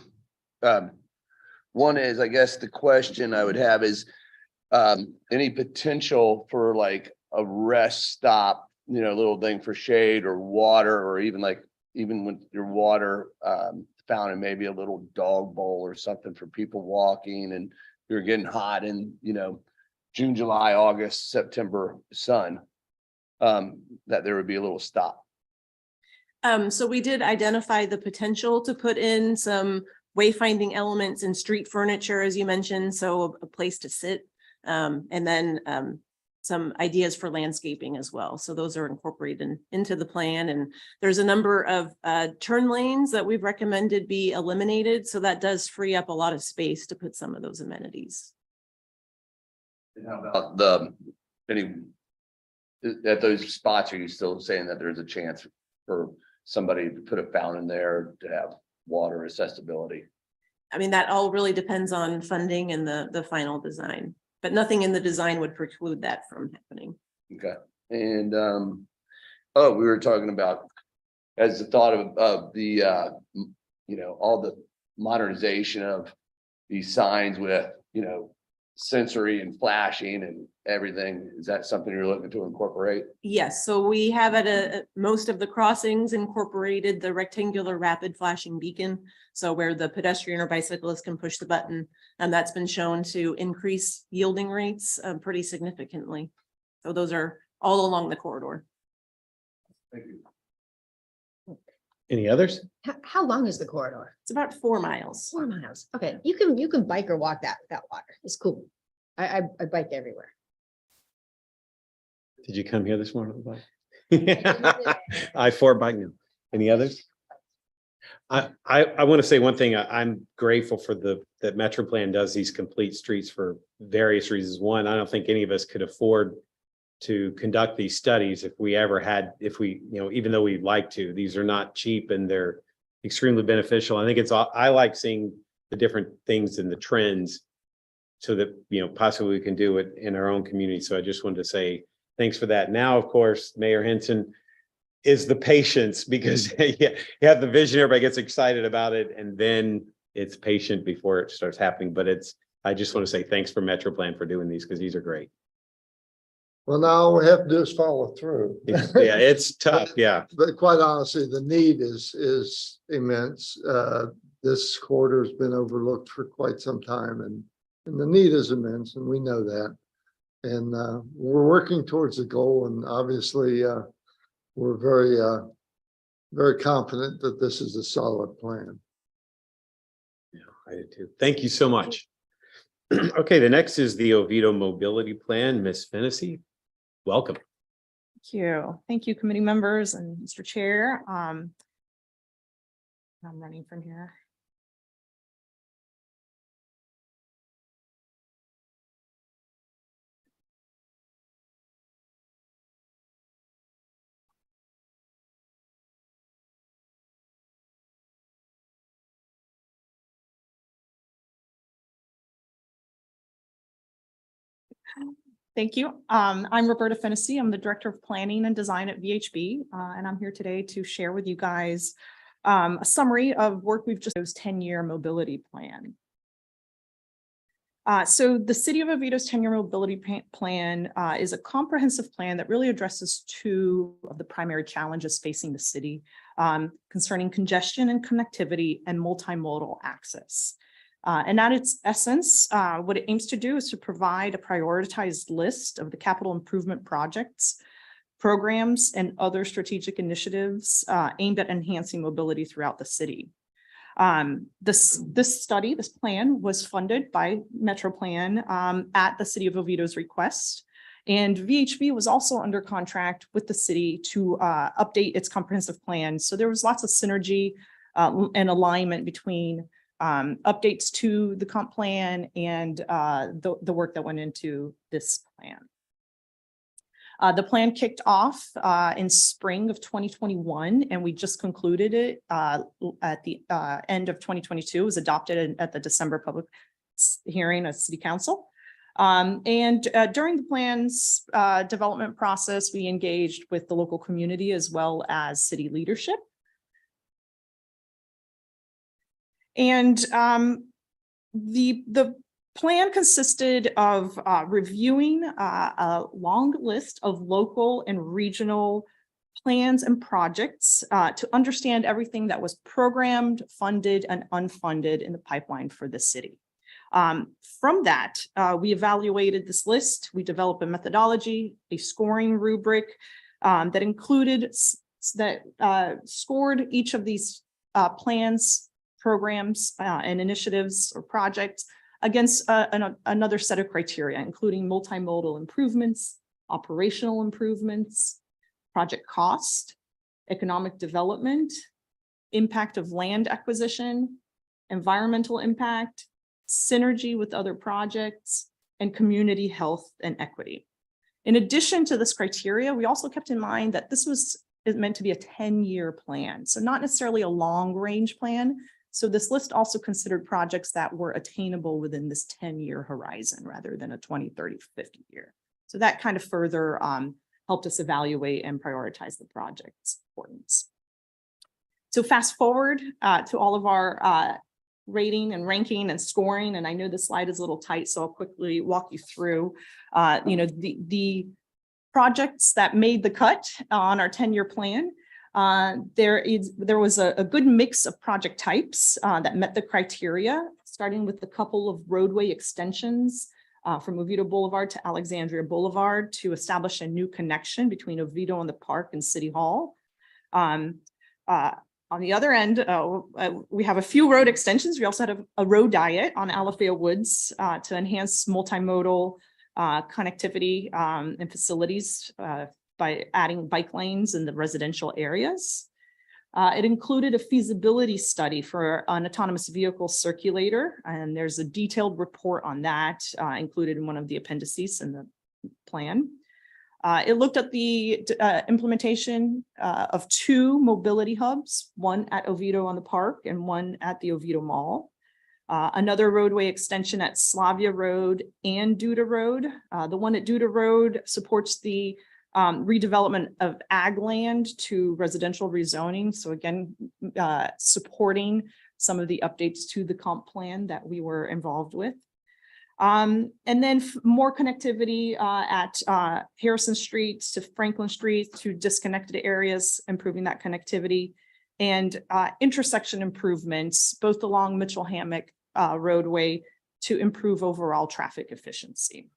One is, I guess the question I would have is, any potential for like a rest stop, little thing for shade or water, or even with your water fountain, maybe a little dog bowl or something for people walking, and you're getting hot in, June, July, August, September sun, that there would be a little stop. So we did identify the potential to put in some wayfinding elements and street furniture, as you mentioned, so a place to sit. And then some ideas for landscaping as well. So those are incorporated into the plan. And there's a number of turn lanes that we've recommended be eliminated. So that does free up a lot of space to put some of those amenities. And how about at those spots, are you still saying that there's a chance for somebody to put a fountain there to have water accessibility? I mean, that all really depends on funding and the final design, but nothing in the design would preclude that from happening. Okay, and we were talking about as the thought of the all the modernization of these signs with sensory and flashing and everything. Is that something you're looking to incorporate? Yes, so we have at most of the crossings incorporated the rectangular rapid flashing beacon. So where the pedestrian or bicyclist can push the button, and that's been shown to increase yielding rates pretty significantly. So those are all along the corridor. Thank you. Any others? How long is the corridor? It's about 4 miles. 4 miles. Okay, you can bike or walk that water. It's cool. I bike everywhere. Did you come here this morning? I-4 bike now. Any others? I want to say one thing. I'm grateful for that Metro Plan does these complete streets for various reasons. One, I don't think any of us could afford to conduct these studies if we even though we'd like to. These are not cheap and they're extremely beneficial. I think I like seeing the different things and the trends so that, possibly we can do it in our own community. So I just wanted to say thanks for that. Now, of course, Mayor Henson is the patience, because you have the vision, everybody gets excited about it, and then it's patient before it starts happening. But I just want to say thanks for Metro Plan for doing these, because these are great. Well, now all we have to do is follow through. Yeah, it's tough. Yeah. But quite honestly, the need is immense. This corridor has been overlooked for quite some time, and the need is immense, and we know that. And we're working towards the goal, and obviously we're very confident that this is a solid plan. Yeah, I did too. Thank you so much. Okay, the next is the Oviedo Mobility Plan. Ms. Fennessy, welcome. Thank you, committee members and Mr. Chair. I'm running from here. Thank you. I'm Roberta Fennessy. I'm the Director of Planning and Design at VHB, and I'm here today to share with you guys a summary of work we've just done, 10-year mobility plan. So the City of Oviedo's 10-year mobility plan is a comprehensive plan that really addresses two of the primary challenges facing the city concerning congestion and connectivity and multimodal access. And at its essence, what it aims to do is to provide a prioritized list of the capital improvement projects, programs, and other strategic initiatives aimed at enhancing mobility throughout the city. This plan was funded by Metro Plan at the City of Oviedo's request. And VHB was also under contract with the city to update its comprehensive plan. So there was lots of synergy and alignment between updates to the comp plan and the work that went into this plan. The plan kicked off in spring of 2021, and we just concluded it at the end of 2022. It was adopted at the December public hearing at City Council. And during the plan's development process, we engaged with the local community as well as city leadership. And the plan consisted of reviewing a long list of local and regional plans and projects to understand everything that was programmed, funded, and unfunded in the pipeline for the city. From that, we evaluated this list. We developed a methodology, a scoring rubric that included scored each of these plans, programs, and initiatives or projects against another set of criteria, including multimodal improvements, operational improvements, project cost, economic development, impact of land acquisition, environmental impact, synergy with other projects, and community health and equity. In addition to this criteria, we also kept in mind that this was meant to be a 10-year plan, so not necessarily a long-range plan. So this list also considered projects that were attainable within this 10-year horizon rather than a 20, 30, 50 year. So that kind of further helped us evaluate and prioritize the project's importance. So fast forward to all of our rating and ranking and scoring, and I know the slide is a little tight, so I'll quickly walk you through the projects that made the cut on our 10-year plan. There was a good mix of project types that met the criteria, starting with a couple of roadway extensions from Oviedo Boulevard to Alexandria Boulevard to establish a new connection between Oviedo and the Park and City Hall. On the other end, we have a few road extensions. We also had a road diet on Alafaya Woods to enhance multimodal connectivity and facilities by adding bike lanes in the residential areas. It included a feasibility study for an autonomous vehicle circulator, and there's a detailed report on that included in one of the appendices in the plan. It looked at the implementation of 2 mobility hubs, one at Oviedo on the Park and one at the Oviedo Mall. Another roadway extension at Slavia Road and Duda Road. The one at Duda Road supports the redevelopment of ag land to residential rezoning. So again, supporting some of the updates to the comp plan that we were involved with. And then more connectivity at Harrison Street to Franklin Street to disconnected areas, improving that connectivity, and intersection improvements, both along Mitchell Hammock roadway to improve overall traffic efficiency.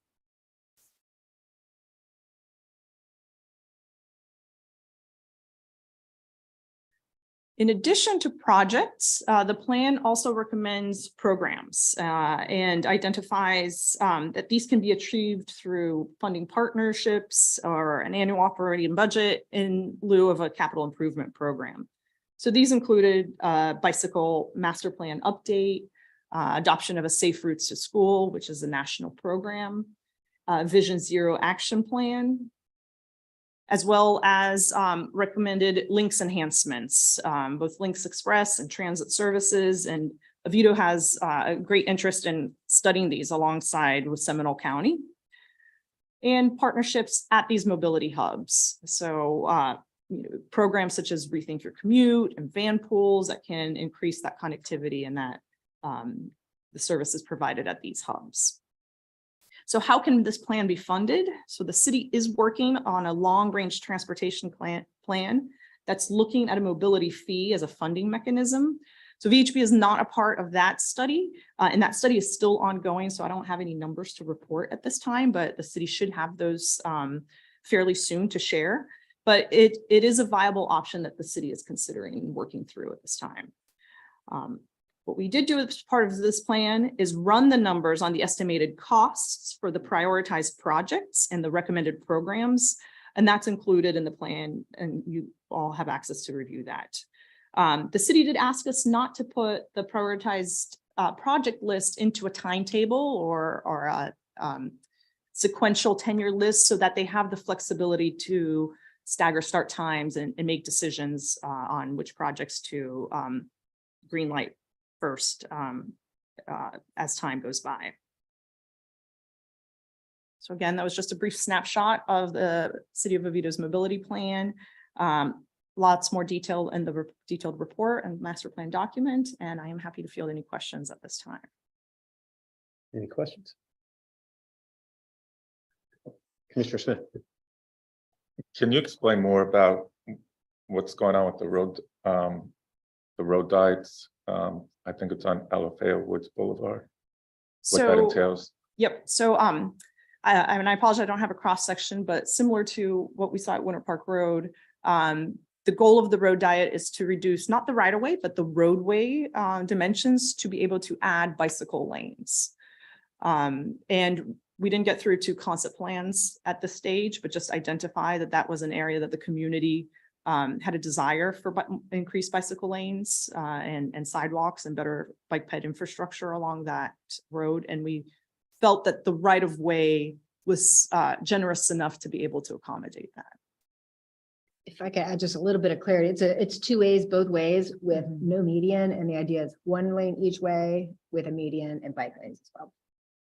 In addition to projects, the plan also recommends programs and identifies that these can be achieved through funding partnerships or an annual operating budget in lieu of a capital improvement program. So these included bicycle master plan update, adoption of a Safe Routes to School, which is a national program, Vision Zero action plan, as well as recommended links enhancements, both Links Express and transit services. And Oviedo has a great interest in studying these alongside with Seminole County, and partnerships at these mobility hubs. So programs such as Rethink Your Commute and van pools that can increase that connectivity and that the services provided at these hubs. So how can this plan be funded? So the city is working on a long-range transportation plan that's looking at a mobility fee as a funding mechanism. So VHB is not a part of that study, and that study is still ongoing, so I don't have any numbers to report at this time, but the city should have those fairly soon to share. But it is a viable option that the city is considering and working through at this time. What we did do as part of this plan is run the numbers on the estimated costs for the prioritized projects and the recommended programs, and that's included in the plan, and you all have access to review that. The city did ask us not to put the prioritized project list into a timetable or a sequential tenure list so that they have the flexibility to stagger start times and make decisions on which projects to greenlight first as time goes by. So again, that was just a brief snapshot of the City of Oviedo's mobility plan. Lots more detail in the detailed report and master plan document, and I am happy to field any questions at this time. Any questions? Commissioner Smith. Can you explain more about what's going on with the road diets? I think it's on Alafaya Woods Boulevard. What that entails? Yep. So I mean, I apologize, I don't have a cross section, but similar to what we saw at Winter Park Road, the goal of the road diet is to reduce not the right of way, but the roadway dimensions to be able to add bicycle lanes. And We didn't get through to concept plans at this stage, but just identify that that was an area that the community had a desire for increased bicycle lanes and sidewalks and better bike ped infrastructure along that road. And we felt that the right of way was generous enough to be able to accommodate that. If I could add just a little bit of clarity, it's two ways, both ways with no median. And the idea is one lane each way with a median and bike lanes as well.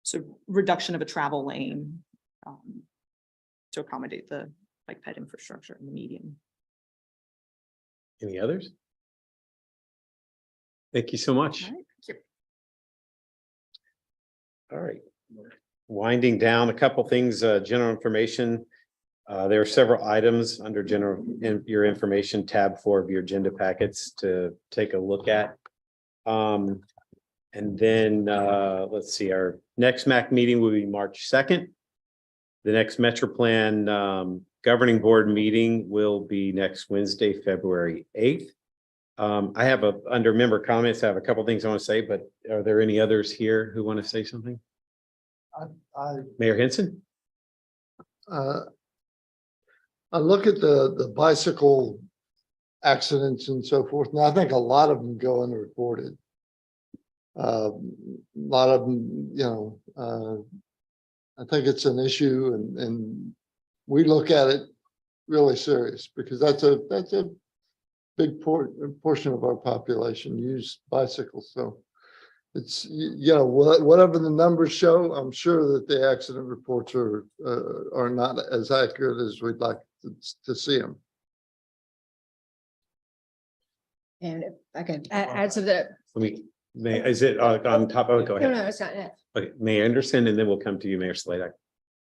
So reduction of a travel lane to accommodate the bike ped infrastructure in the median. Any others? Thank you so much. All right, thank you. All right. Winding down a couple things, general information. There are several items under your information tab 4 of your agenda packets to take a look at. And then let's see, our next MAC meeting will be March 2nd. The next Metro Plan Governing Board meeting will be next Wednesday, February 8th. I have under member comments, I have a couple things I want to say, but are there any others here who want to say something? Mayor Henson? I look at the bicycle accidents and so forth, and I think a lot of them go unreported. A lot of them, I think it's an issue, and we look at it really serious because that's a big portion of our population use bicycles. So it's, whatever the numbers show, I'm sure that the accident reports are not as accurate as we'd like to see them. And if I could add to that. Is it on top of it? Go No, ahead. no, it's not it. Okay, Mayor Anderson, and then we'll come to you, Mayor Sladak.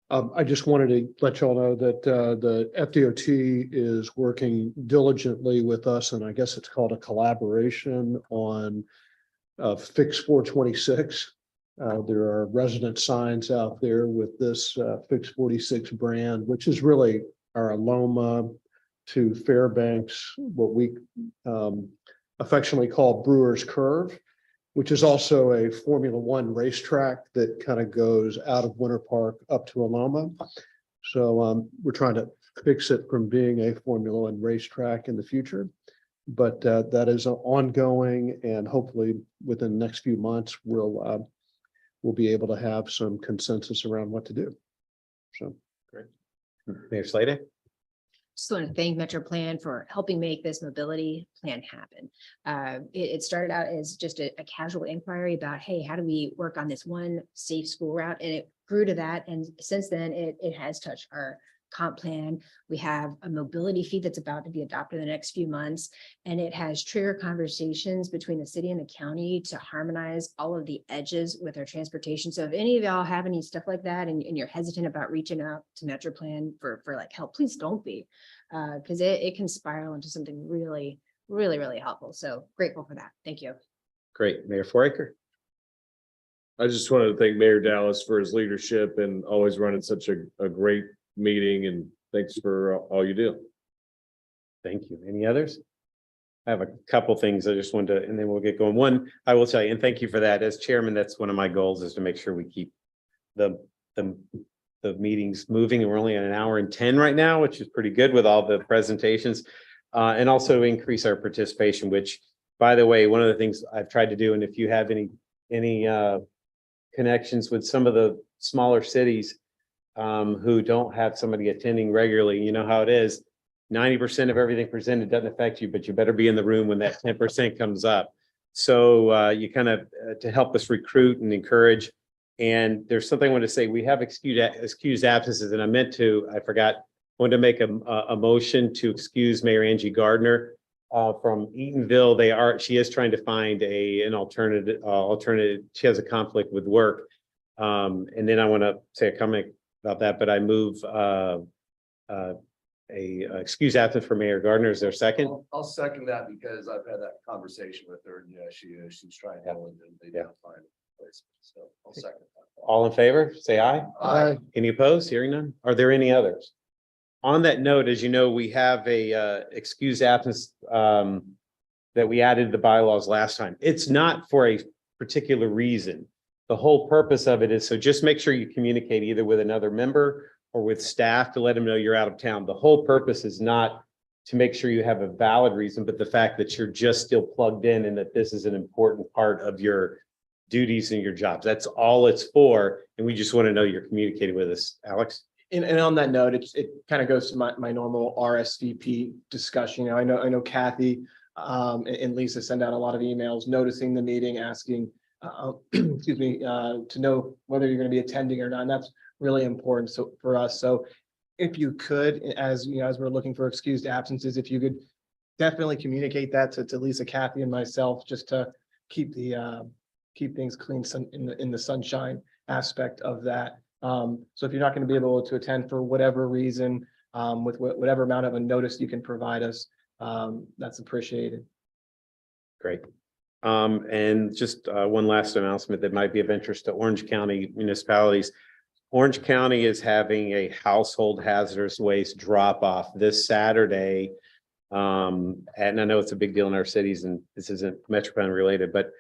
I just wanted to let y'all know that the FDOT is working diligently with us, and I guess it's called a collaboration on Fix 426. There are resident signs out there with this Fix 46 brand, which is really our Aloma to Fairbanks, what we affectionately call Brewer's Curve, which is also a Formula One racetrack that kind of goes out of Winter Park up to Aloma. So we're trying to fix it from being a Formula One racetrack in the future. But that is ongoing, and hopefully within the next few months, we'll be able to have some consensus around what to do. So great. Mayor Sladak? Just want to thank Metro Plan for helping make this mobility plan happen. It started out as just a casual inquiry about, hey, how do we work on this one safe school route? And it grew to that. And since then, it has touched our comp plan. We have a mobility fee that's about to be adopted in the next few months. And it has triggered conversations between the city and the county to harmonize all of the edges with our transportation. So if any of y'all have any stuff like that and you're hesitant about reaching out to Metro Plan for like help, please don't be, because it can spiral into something really, really, really helpful. So grateful for that. Thank you. Great. Mayor Foraker? I just wanted to thank Mayor Dallas for his leadership and always running such a great meeting, and thanks for all you do. Thank you. Any others? I have a couple things I just wanted to, and then we'll get going. One, I will tell you, and thank you for that. As chairman, that's one of my goals, is to make sure we keep the meetings moving. And we're only at 1 hour and 10 right now, which is pretty good with all the presentations, and also increase our participation, which, by the way, one of the things I've tried to do, and if you have any connections with some of the smaller cities who don't have somebody attending regularly, you know how it is. 90% of everything presented doesn't affect you, but you better be in the room when that 10% comes up. So you kind of, to help us recruit and encourage. And there's something I want to say. We have excused absences, and I forgot, wanted to make a motion to excuse Mayor Angie Gardner from Eatonville. She is trying to find an alternative. She has a conflict with work. And then I want to say a comment about that, but I move excuse absence for Mayor Gardner. Is there a second? I'll second that because I've had that conversation with her, and yeah, she's trying to, and they don't find a place. So I'll second that. All in favor, say aye. Aye. Any opposed? Hearing none. Are there any others? On that note, as you know, we have a excuse absence that we added to the bylaws last time. It's not for a particular reason. the whole purpose of it is, so just make sure you communicate either with another member or with staff to let them know you're out of town. The whole purpose is not to make sure you have a valid reason, but the fact that you're just still plugged in and that this is an important part of your duties and your jobs. That's all it's for. And we just want to know you're communicating with us. Alex? And on that note, it kind of goes to my normal RSVP discussion. You know, I know Kathy and Lisa send out a lot of emails noticing the meeting, asking, excuse me, to know whether you're going to be attending or not. And that's really important for us. So if you could, as you know, as we're looking for excused absences, if you could definitely communicate that to Lisa, Kathy, and myself, just to keep things clean in the sunshine aspect of that. So if you're not going to be able to attend for whatever reason, with whatever amount of a notice you can provide us, that's appreciated. Great. And just one last announcement that might be of interest to Orange County municipalities. Orange County is having a household hazardous waste drop off this Saturday. And I know it's a big deal in our cities and this isn't Metropolitan related, but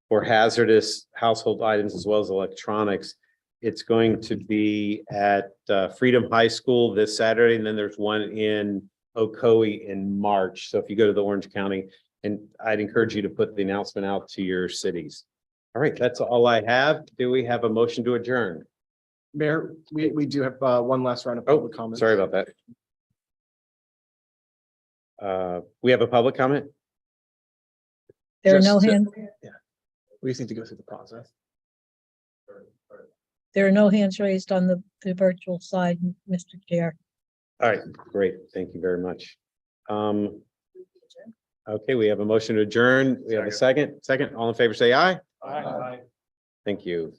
for hazardous household items as well as electronics, it's going to be at Freedom High School this Saturday. And then there's one in Ocoee in March. So if you go to the Orange County, and I'd encourage you to put the announcement out to your cities. All right, that's all I have. Do we have a motion to adjourn? Mayor, we do have one last round of Oh, public comments. sorry about that. We have a public comment? There are no Just to- hands, We just need to go through the process. there are no hands raised on the virtual side, Mr. Chair. All right, great. Thank you very much. Okay, we have a motion to adjourn. We have a second. Second, all in favor, say aye. Aye. Thank you.